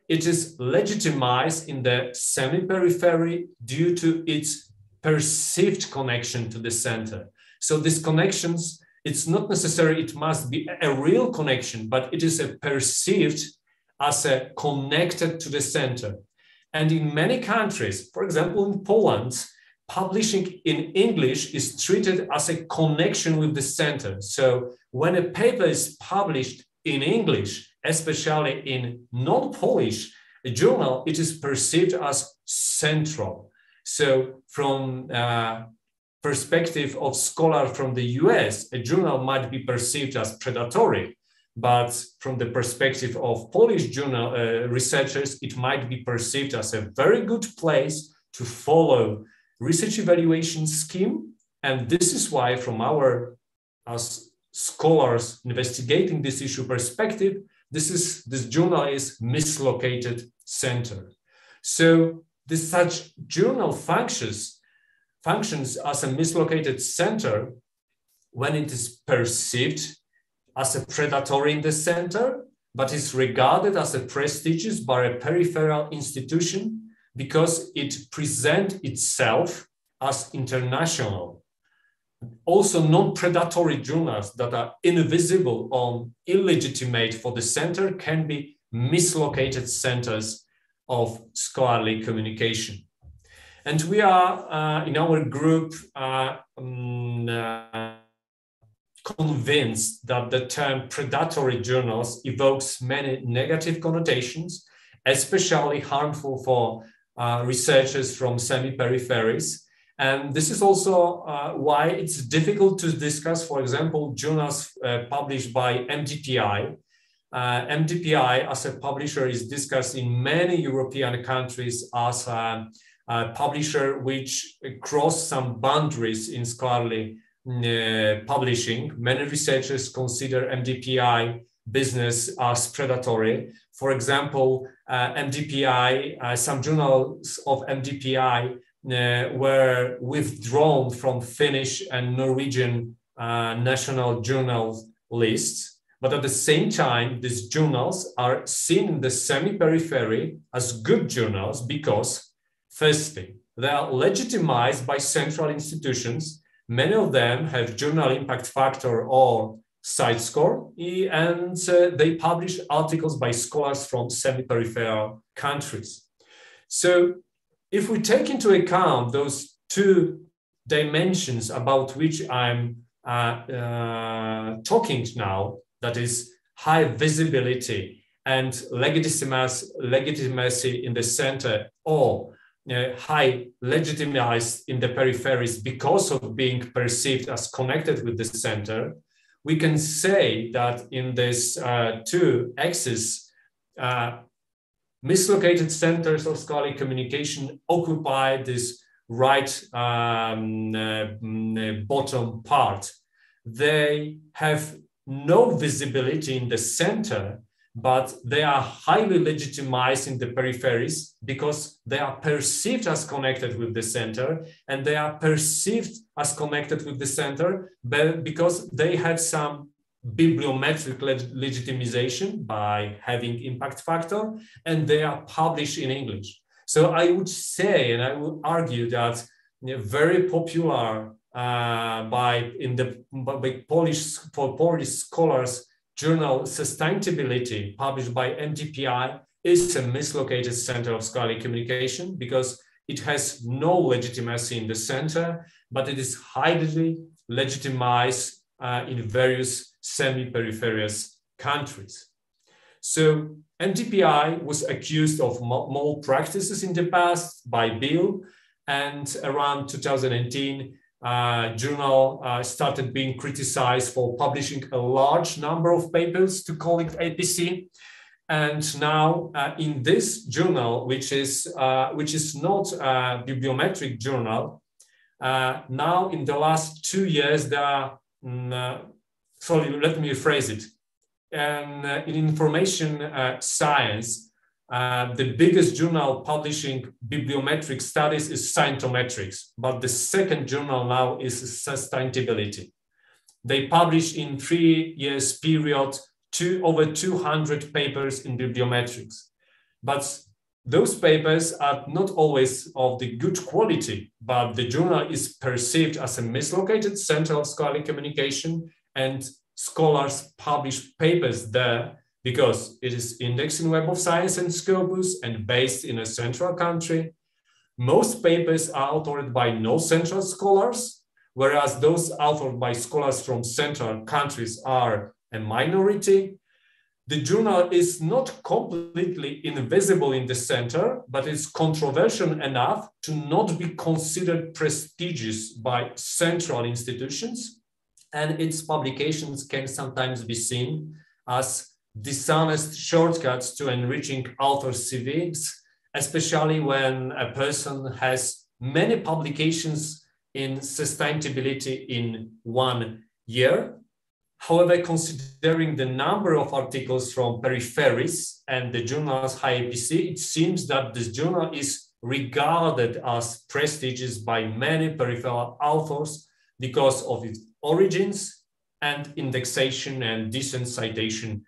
it is legitimized in the semi-periphery due to its perceived connection to the center. So these connections, it's not necessary it must be a real connection, but it is a perceived as a connected to the center. And in many countries, for example, in Poland, publishing in English is treated as a connection with the center. So when a paper is published in English, especially in non-Polish journal, it is perceived as central. So from perspective of scholar from the US, a journal might be perceived as predatory, but from the perspective of Polish journal researchers, it might be perceived as a very good place to follow research evaluation scheme. And this is why from our, as scholars investigating this issue perspective, this journal is mislocated center. So this such journal functions functions as a mislocated center when it is perceived as a predatory in the center, but is regarded as a prestigious by a peripheral institution because it presents itself as international. Also, non-predatory journals that are invisible or illegitimate for the center can be mislocated centers of scholarly communication. And we are, in our group, convinced that the term predatory journals evokes many negative connotations, especially harmful for researchers from semi-peripheries. And this is also why it's difficult to discuss, for example, journals published by MDPI. MDPI as a publisher is discussed in many European countries as a publisher which crossed some boundaries in scholarly publishing. Many researchers consider MDPI business as predatory. For example, MDPI, some journals of MDPI were withdrawn from Finnish and Norwegian national journal lists. But at the same time, these journals are seen in the semi-periphery as good journals because, firstly, they are legitimized by central institutions. Many of them have journal impact factor or site score, and they publish articles by scholars from semi-peripheral countries. So if we take into account those two dimensions about which I'm talking now, that is high visibility and legitimacy in the center, or high legitimized in the peripheries because of being perceived as connected with the center, we can say that in this two axes, mislocated centers of scholarly communication occupy this right bottom part. They have no visibility in the center, but they are highly legitimized in the peripheries because they are perceived as connected with the center, and they are perceived as connected with the center because they have some bibliometric legitimization by having impact factor, and they are published in English. So I would say, and I would argue that very popular by Polish scholars journal Sustainability, published by MDPI, is a mislocated center of scholarly communication because it has no legitimacy in the center, but it is highly legitimized in various semi-peripherous countries. So MDPI was accused of malpractices in the past by Bill, and around 2018, journal started being criticized for publishing a large number of papers to call it APC. And now in this journal, which is not a bibliometric journal, now in the last 2 years, there are, sorry, let me rephrase it. And in information science, the biggest journal publishing bibliometric studies is Scientometrics, but the second journal now is Sustainability. They publish in 3 years period over 200 papers in bibliometrics. But those papers are not always of the good quality, but the journal is perceived as a mislocated center of scholarly communication, and scholars publish papers there because it is indexed in Web of Science and Scopus and based in a central country. Most papers are authored by no central scholars, whereas those authored by scholars from central countries are a minority. The journal is not completely invisible in the center, but it's controversial enough to not be considered prestigious by central institutions, and its publications can sometimes be seen as dishonest shortcuts to enriching author CVs, especially when a person has many publications in sustainability in 1 year. However, considering the number of articles from peripheries and the journal's high APC, it seems that this journal is regarded as prestigious by many peripheral authors because of its origins and indexation and decent citation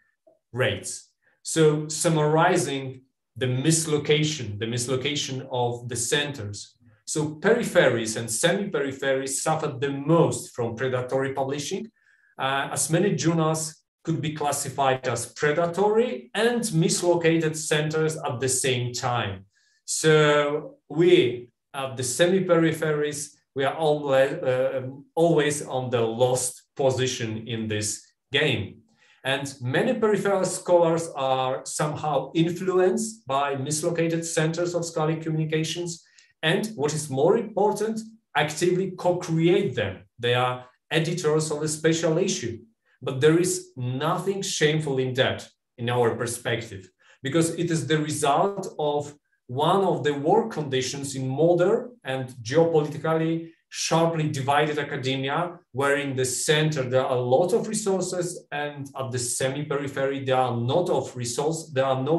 rates. So summarizing the mislocation of the centers. So peripheries and semi-peripheries suffered the most from predatory publishing, as many journals could be classified as predatory and mislocated centers at the same time. So we, at the semi-peripheries, we are always on the lost position in this game. And many peripheral scholars are somehow influenced by mislocated centers of scholarly communications, and what is more important, actively co-create them. They are editors of a special issue. But there is nothing shameful in that, in our perspective, because it is the result of one of the work conditions in modern and geopolitically sharply divided academia, where in the center there are a lot of resources, and at the semi-periphery there are no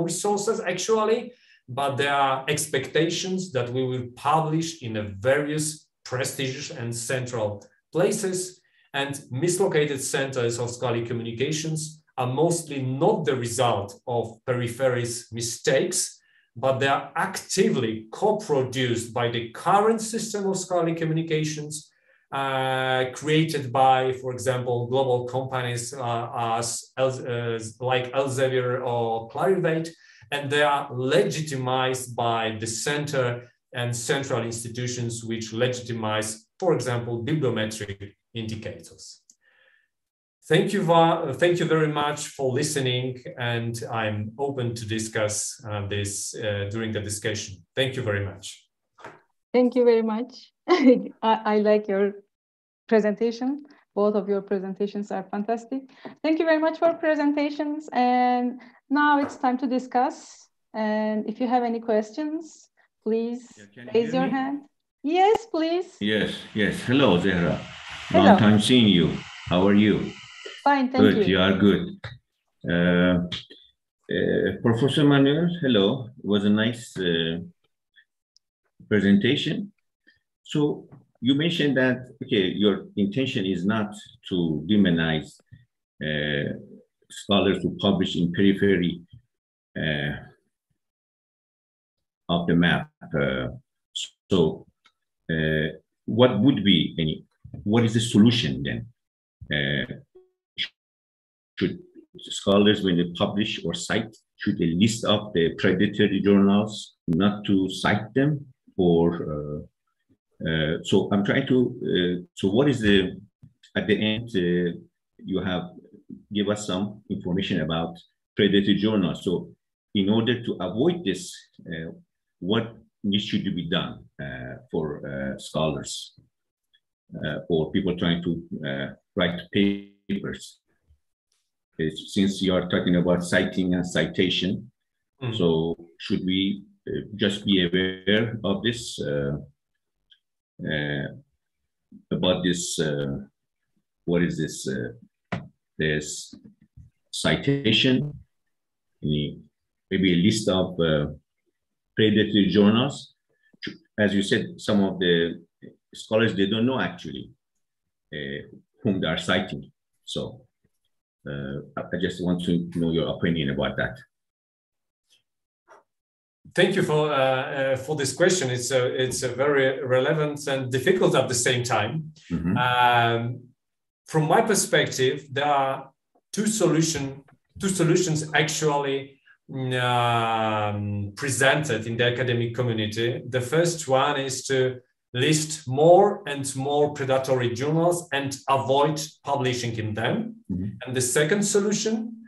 resources actually, but there are expectations that we will publish in a various prestigious and central places. And mislocated centers of scholarly communications are mostly not the result of peripheries mistakes, but they are actively co-produced by the current system of scholarly communications created by, for example, global companies like Elsevier or Clarivate, and they are legitimized by the center and central institutions which legitimize, for example, bibliometric indicators. Thank you very much for listening, and I'm open to discuss this during the discussion. Thank you very much. Thank you very much. I like your presentation. Both of your presentations are fantastic. Thank you very much for presentations. And now it's time to discuss. And if you have any questions, please raise your hand. Yes, please. Yes. Hello, Zehra. Hello. Long time seeing you. How are you? Fine, thank you. Good, you are good. Professor Manuel, hello. It was a nice presentation. So you mentioned that, okay, your intention is not to demonize scholars who publish in periphery of the map. What is the solution then? Should scholars, when they publish or cite, should they list up the predatory journals, not to cite them? Or so I'm trying to, so what is at the end, you have give us some information about predatory journals. So in order to avoid this, what should be done for scholars or people trying to write papers? Since you are talking about citing and citation, so should we just be aware of this, about this, what is this, this citation, maybe a list of predatory journals? As you said, some of the scholars, they don't know actually whom they are citing. So I just want to know your opinion about that. Thank you for this question. It's a very relevant and difficult at the same time. From my perspective, there are two solutions actually presented in the academic community. The first one is to list more and more predatory journals and avoid publishing in them. And the second solution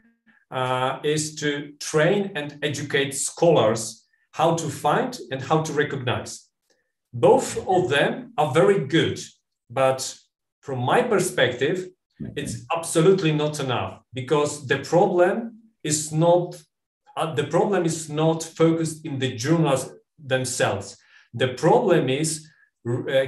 is to train and educate scholars how to find and how to recognize. Both of them are very good, but from my perspective, it's absolutely not enough, because the problem is not focused in the journals themselves. The problem is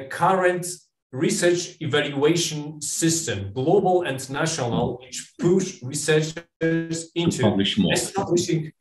current research evaluation system, global and national, which push researchers into establishing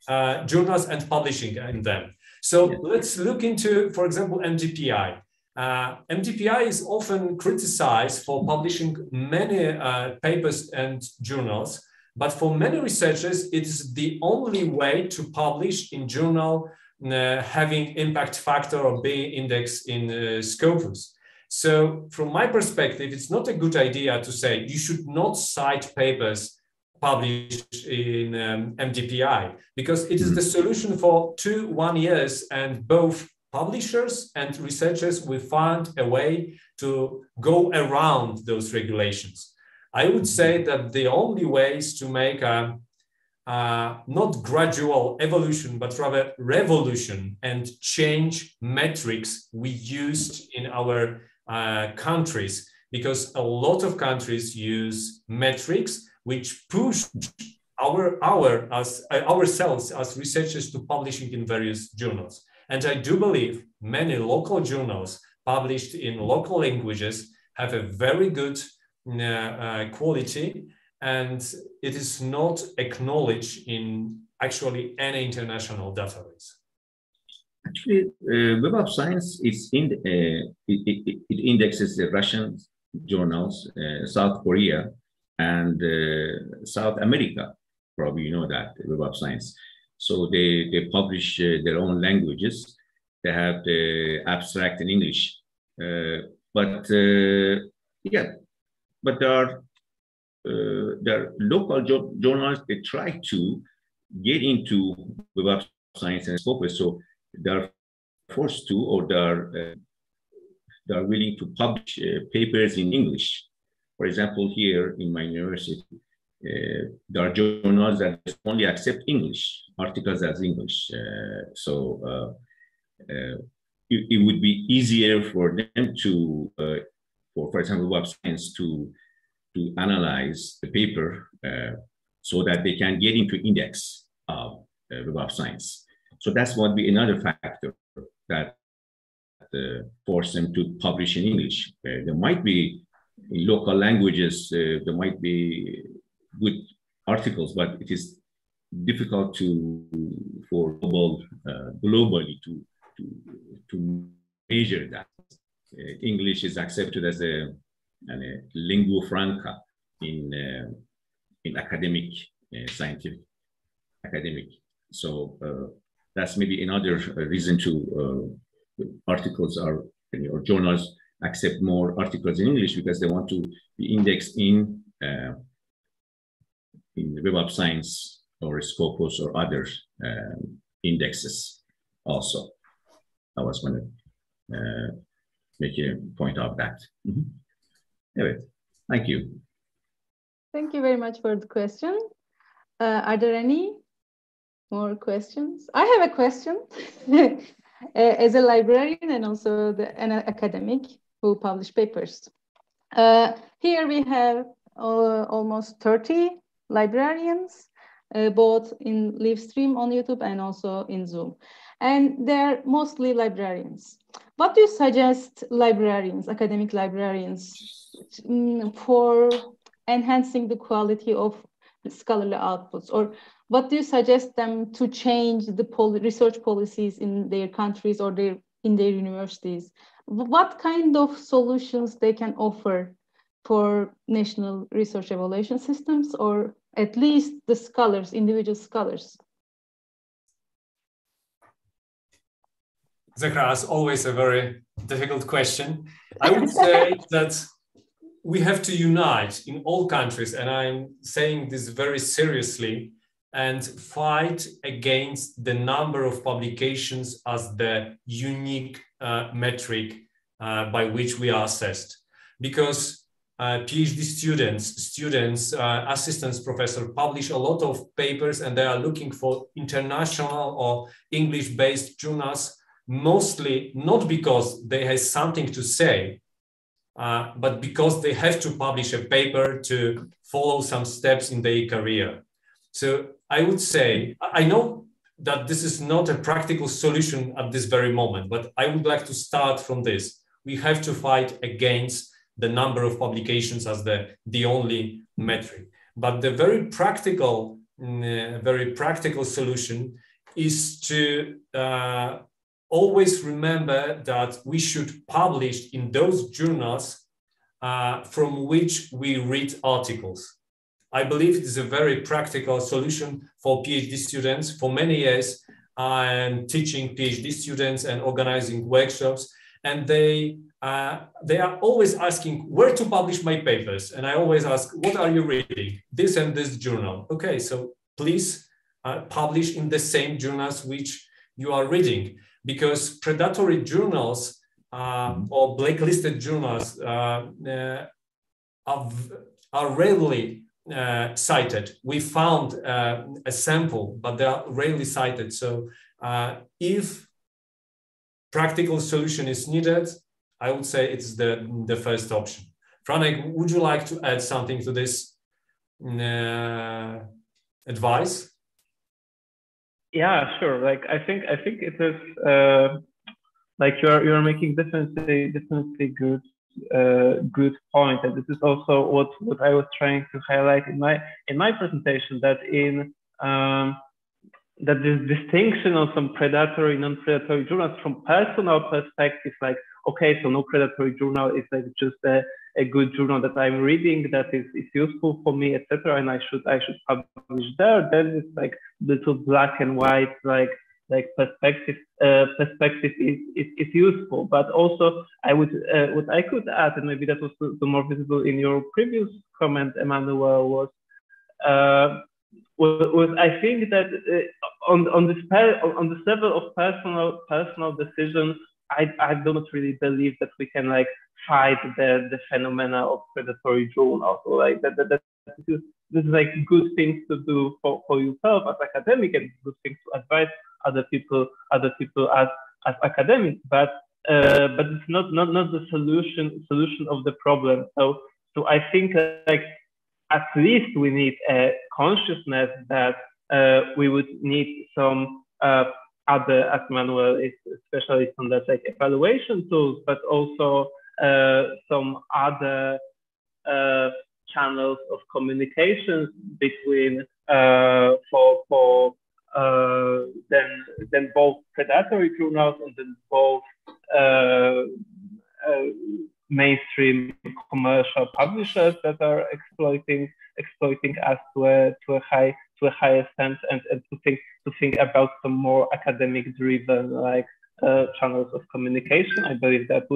journals and publishing in them. So let's look into, for example, MDPI. MDPI is often criticized for publishing many papers and journals, but for many researchers, it is the only way to publish in journal having impact factor or B index in Scopus. So from my perspective, it's not a good idea to say you should not cite papers published in MDPI, because it is the solution for 1 years, and both publishers and researchers will find a way to go around those regulations. I would say that the only way is to make a not gradual evolution, but rather revolution, and change metrics we used in our countries, because a lot of countries use metrics which push ourselves as researchers to publishing in various journals. And I do believe many local journals published in local languages have a very good quality, and it is not acknowledged in actually any international database. Actually, Web of Science is it indexes the Russian journals, South Korea, and South America. Probably you know that, Web of Science. So they publish their own languages. They have the abstract in English, but there are local journals. They try to get into Web of Science and Scopus, so they are forced to, or they are willing to publish papers in English. For example, here in my university, there are journals that only accept English, articles as English. It would be easier for them to, for example, Web of Science to analyze the paper so that they can get into index of Web of Science. So that's what be another factor that force them to publish in English. There might be in local languages, there might be good articles, but it is difficult for globally to measure that. English is accepted as a lingua franca in academic, scientific, academic. So that's maybe another reason to articles are, or journals accept more articles in English, because they want to be indexed in the Web of Science or Scopus or other indexes also. I was going to make a point of that. Anyway, thank you. Thank you very much for the question. Are there any more questions? I have a question. As a librarian and also an academic who publish papers. Here we have almost 30 librarians, both in live stream on YouTube and also in Zoom. And they're mostly librarians. What do you suggest librarians, academic librarians, for enhancing the quality of the scholarly outputs? Or what do you suggest them to change the research policies in their countries or in their universities? What kind of solutions they can offer for national research evaluation systems, or at least the scholars, individual scholars? Zehra, as always, a very difficult question. I would say that we have to unite in all countries, and I'm saying this very seriously, and fight against the number of publications as the unique metric by which we are assessed. Because PhD students, assistants professors publish a lot of papers, and they are looking for international or English-based journals, mostly not because they have something to say, but because they have to publish a paper to follow some steps in their career. So I would say, I know that this is not a practical solution at this very moment, but I would like to start from this. We have to fight against the number of publications as the only metric. But the very practical solution is to always remember that we should publish in those journals from which we read articles. I believe it is a very practical solution for PhD students. For many years, I'm teaching PhD students and organizing workshops, and they are always asking where to publish my papers. And I always ask, what are you reading? This and this journal. Okay, so please publish in the same journals which you are reading, because predatory journals or blacklisted journals are rarely cited. We found a sample, but they are rarely cited. So if practical solution is needed, I would say it's the first option. Franek, would you like to add something to this advice? Yeah, sure. Like I think it is like you're making definitely good point, and this is also what I was trying to highlight in my presentation, that that this distinction of some predatory, non-predatory journals from personal perspective, like, okay, so no predatory journal is like just a good journal that I'm reading that is useful for me, etc., and I should publish there. Then it's like little black and white, like perspective is useful. But also I would what I could add, and maybe that was the more visible in your previous comment, Emanuel, was I think that on this level of personal decisions, I do not really believe that we can like fight the phenomena of predatory journals. So like this is like good things to do for yourself as academic, and good things to advise other people as academics. But it's not the solution of the problem. So I think like at least we need a consciousness that we would need some other, as Manuel is specialist on that, like evaluation tools, but also some other channels of communications between for then both predatory journals and then both mainstream commercial publishers that are exploiting us to a high extent, and to think about some more academic driven like channels of communication. I believe that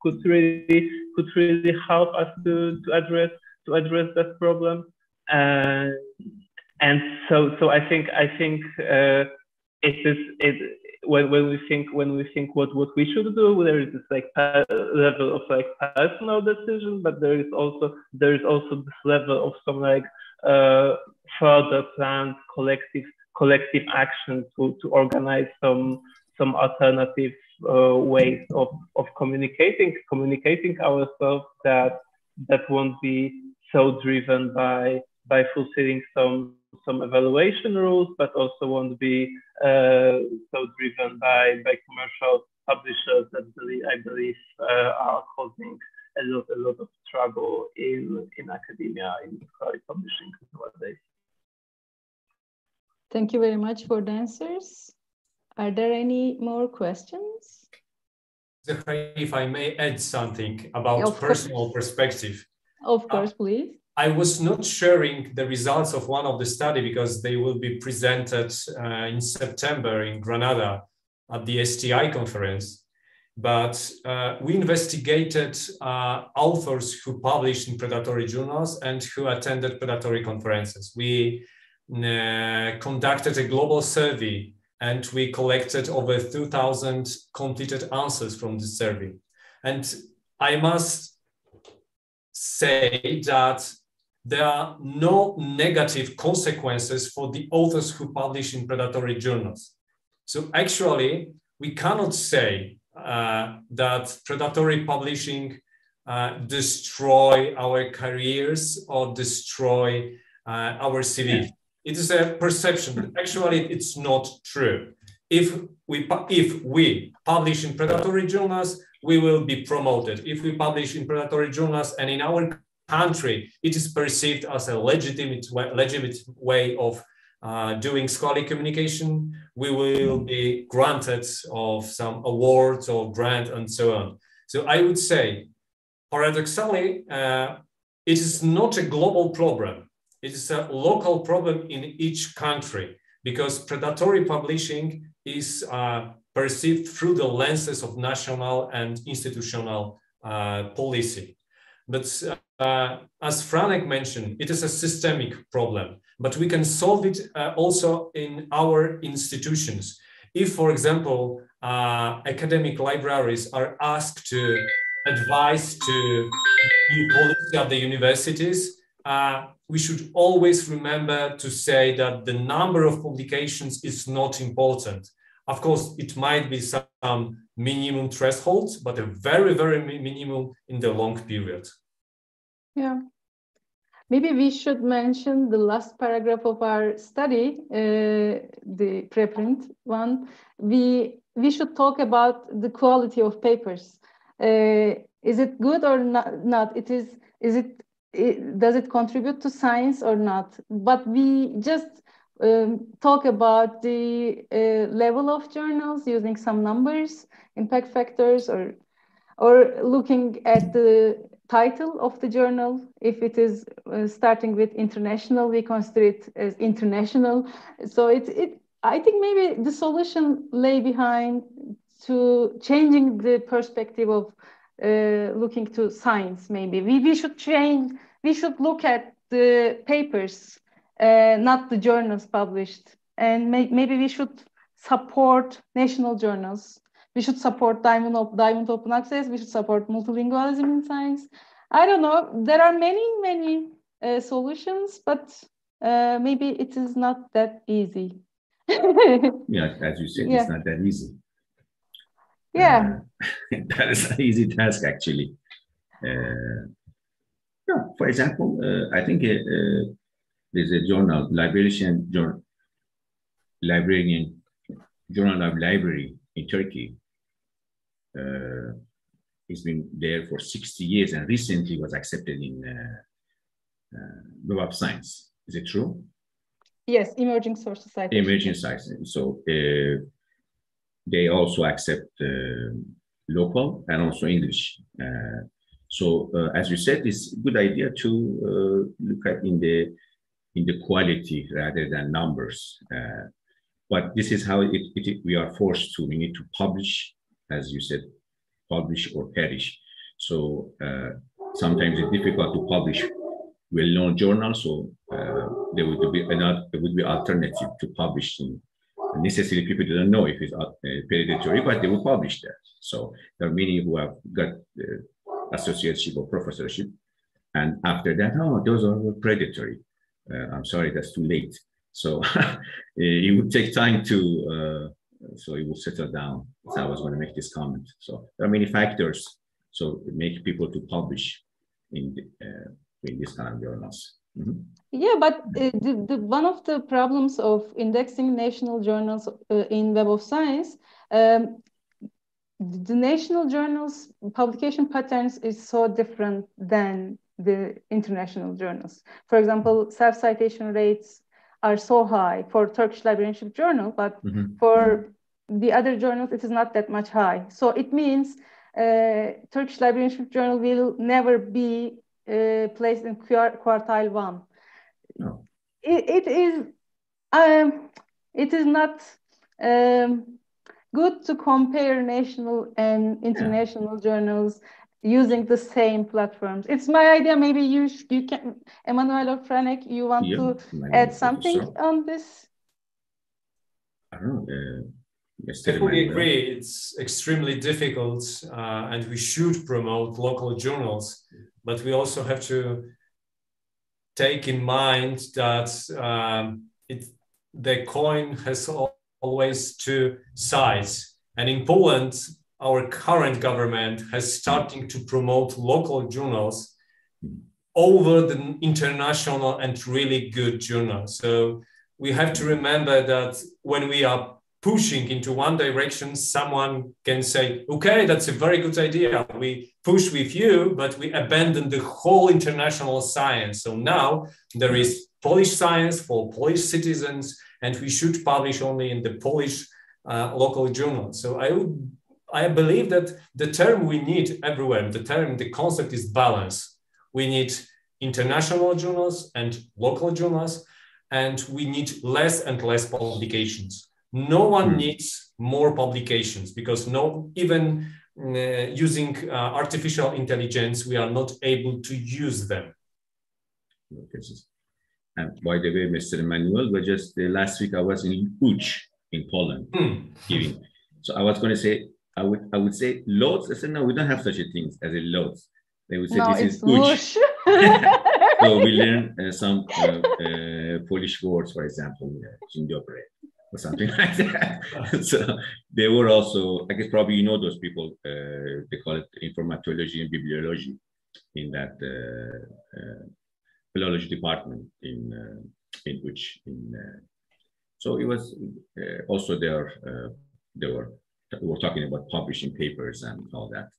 could really help us to address that problem. And so I think when we think what we should do, there is this like level of like personal decision, but there is also this level of some like further planned collective action to organize some alternative ways of communicating ourselves that won't be so driven by fulfilling some evaluation rules, but also won't be so driven by commercial publishers that I believe are causing a lot of struggle in academia, in scholarly publishing nowadays. Thank you very much for the answers. Are there any more questions? If I may add something about personal perspective. Of course, please. I was not sharing the results of one of the study because they will be presented in September in Granada at the STI conference. But we investigated authors who published in predatory journals and who attended predatory conferences. We conducted a global survey, and we collected over 2,000 completed answers from this survey. And I must say that there are no negative consequences for the authors who publish in predatory journals. So actually, we cannot say that predatory publishing destroy our careers or destroy our CV. It is a perception. Actually, it's not true. If we publish in predatory journals, we will be promoted. If we publish in predatory journals and in our country, it is perceived as a legitimate way of doing scholarly communication, we will be granted of some awards or grant and so on. So I would say, paradoxically, it is not a global problem. It is a local problem in each country, because predatory publishing is perceived through the lenses of national and institutional policy. But as Franek mentioned, it is a systemic problem, but we can solve it also in our institutions. If, for example, academic libraries are asked to advise to new policy at the universities, we should always remember to say that the number of publications is not important. Of course, it might be some minimum thresholds, but a very, very minimum in the long period. Yeah. Maybe we should mention the last paragraph of our study, the preprint one. We should talk about the quality of papers. Is it good or not? Does it contribute to science or not? But we just talk about the level of journals using some numbers, impact factors, or looking at the title of the journal. If it is starting with international, we consider it as international. So I think maybe the solution lay behind to changing the perspective of looking to science. Maybe we should change. We should look at the papers, not the journals published, and maybe we should support national journals. We should support Diamond Open Access. We should support multilingualism in science. I don't know. There are many solutions, but maybe it is not that easy. Yeah, as you said, it's not that easy. Yeah. That is an easy task, actually. For example, I think there's a journal, Journal of Library in Turkey. It's been there for 60 years and recently was accepted in Web of Science. Is it true? Yes, emerging source society. Emerging science. So they also accept local and also English. So as you said, it's a good idea to look at in the quality rather than numbers. But this is how we are forced to. We need to publish, as you said, publish or perish. So sometimes it's difficult to publish well-known journals. So there would be alternative to publishing. Necessarily, people don't know if it's predatory, but they will publish that. So there are many who have got associateship or professorship, and after that, oh, those are predatory. I'm sorry, that's too late. So it would take time to, so it will settle down. So I was going to make this comment. So there are many factors. So it makes people to publish in this kind of journals. Mm-hmm. Yeah, but one of the problems of indexing national journals in Web of Science, the national journals publication patterns is so different than the international journals. For example, self-citation rates are so high for Turkish Librarianship Journal, but for the other journals, it is not that much high. So it means Turkish Librarianship Journal will never be placed in quartile 1. No. It is not good to compare national and international journals using the same platforms. It's my idea. Maybe you can, Emanuel or Franek, you want to add something on this? I don't know. I fully agree. It's extremely difficult, and we should promote local journals, but we also have to take in mind that the coin has always two sides. And in Poland, our current government has started to promote local journals over the international and really good journals. So we have to remember that when we are pushing into one direction, someone can say, okay, that's a very good idea. We push with you, but we abandon the whole international science. So now there is Polish science for Polish citizens, and we should publish only in the Polish local journal. So I believe that the term we need everywhere, the concept is balance. We need international journals and local journals, and we need less and less publications. No one needs more publications because even using artificial intelligence, we are not able to use them. And by the way, Mr. Emanuel, but just last week I was in Łódź in Poland giving. So I was going to say, I would say loads. I said, no, we don't have such a thing as a loads. They would say no, this is Łódź. So we learn some Polish words, for example, dzień dobry, or something like that. So they were also, I guess probably you know those people, they call it informatology and bibliology in that philology department in which so it was also there they were talking about publishing papers and all that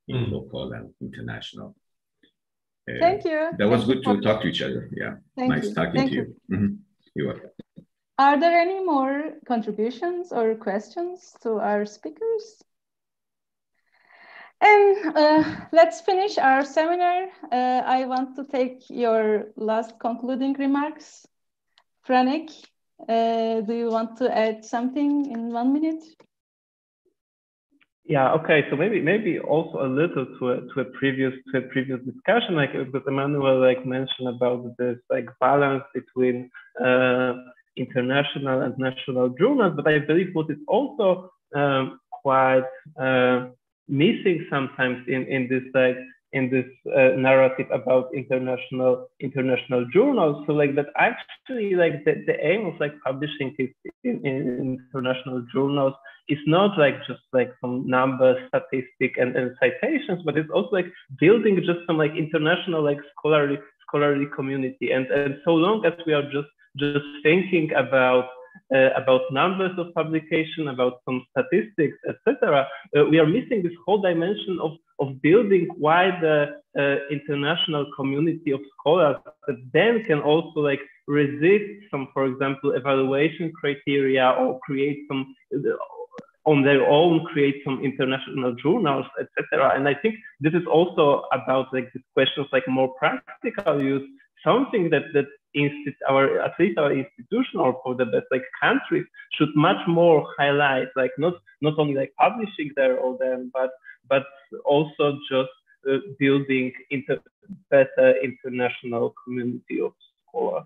in local and international. Thank you. That was good to talk to each other. Yeah, nice talking to you. You're welcome. Are there any more contributions or questions to our speakers? And let's finish our seminar. I want to take your last concluding remarks. Franek, do you want to add something in 1 minute? Yeah. Okay. So maybe also a little to a previous discussion, like because Emanuel mentioned about this balance between international and national journals, but I believe what is also quite missing sometimes in this narrative about international journals. So that actually the aim of publishing it in international journals is not just some numbers, statistic and citations, but it's also building just some international scholarly community. And so long as we are just thinking about numbers of publication, about some statistics, etc., we are missing this whole dimension of building wider international community of scholars that then can also resist some, for example, evaluation criteria or create some on their own, create some international journals, etc. And I think this is also about this question of more practical use, something that at least our institution or for the best countries should much more highlight, not only publishing there or then, but also just building better international community of scholars.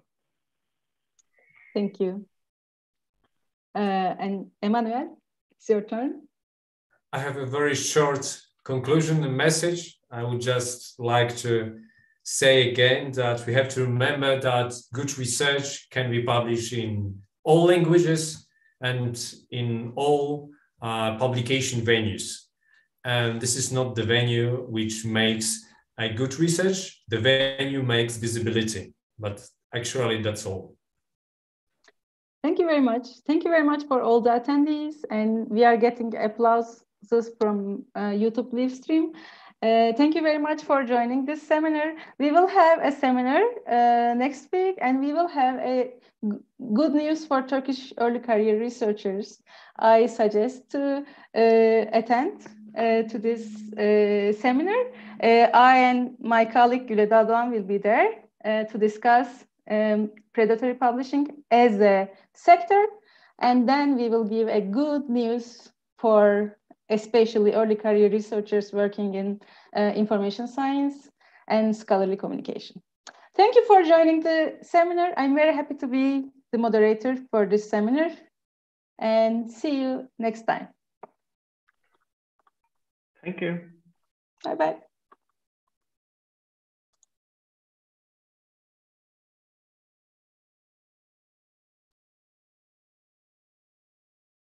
Thank you. And Emanuel, it's your turn. I have a very short conclusion and message. I would just like to say again that we have to remember that good research can be published in all languages and in all publication venues. And this is not the venue which makes a good research. The venue makes visibility, but actually that's all. Thank you very much. Thank you very much for all the attendees. And we are getting applauses from YouTube live stream. Thank you very much for joining this seminar. We will have a seminar next week, and we will have a good news for Turkish early career researchers. I suggest to attend to this seminar. I and my colleague Güle Daldoğan will be there to discuss predatory publishing as a sector, and then we will give a good news for especially early career researchers working in information science and scholarly communication. Thank you for joining the seminar. I'm very happy to be the moderator for this seminar, and see you next time. Thank you. Bye-bye.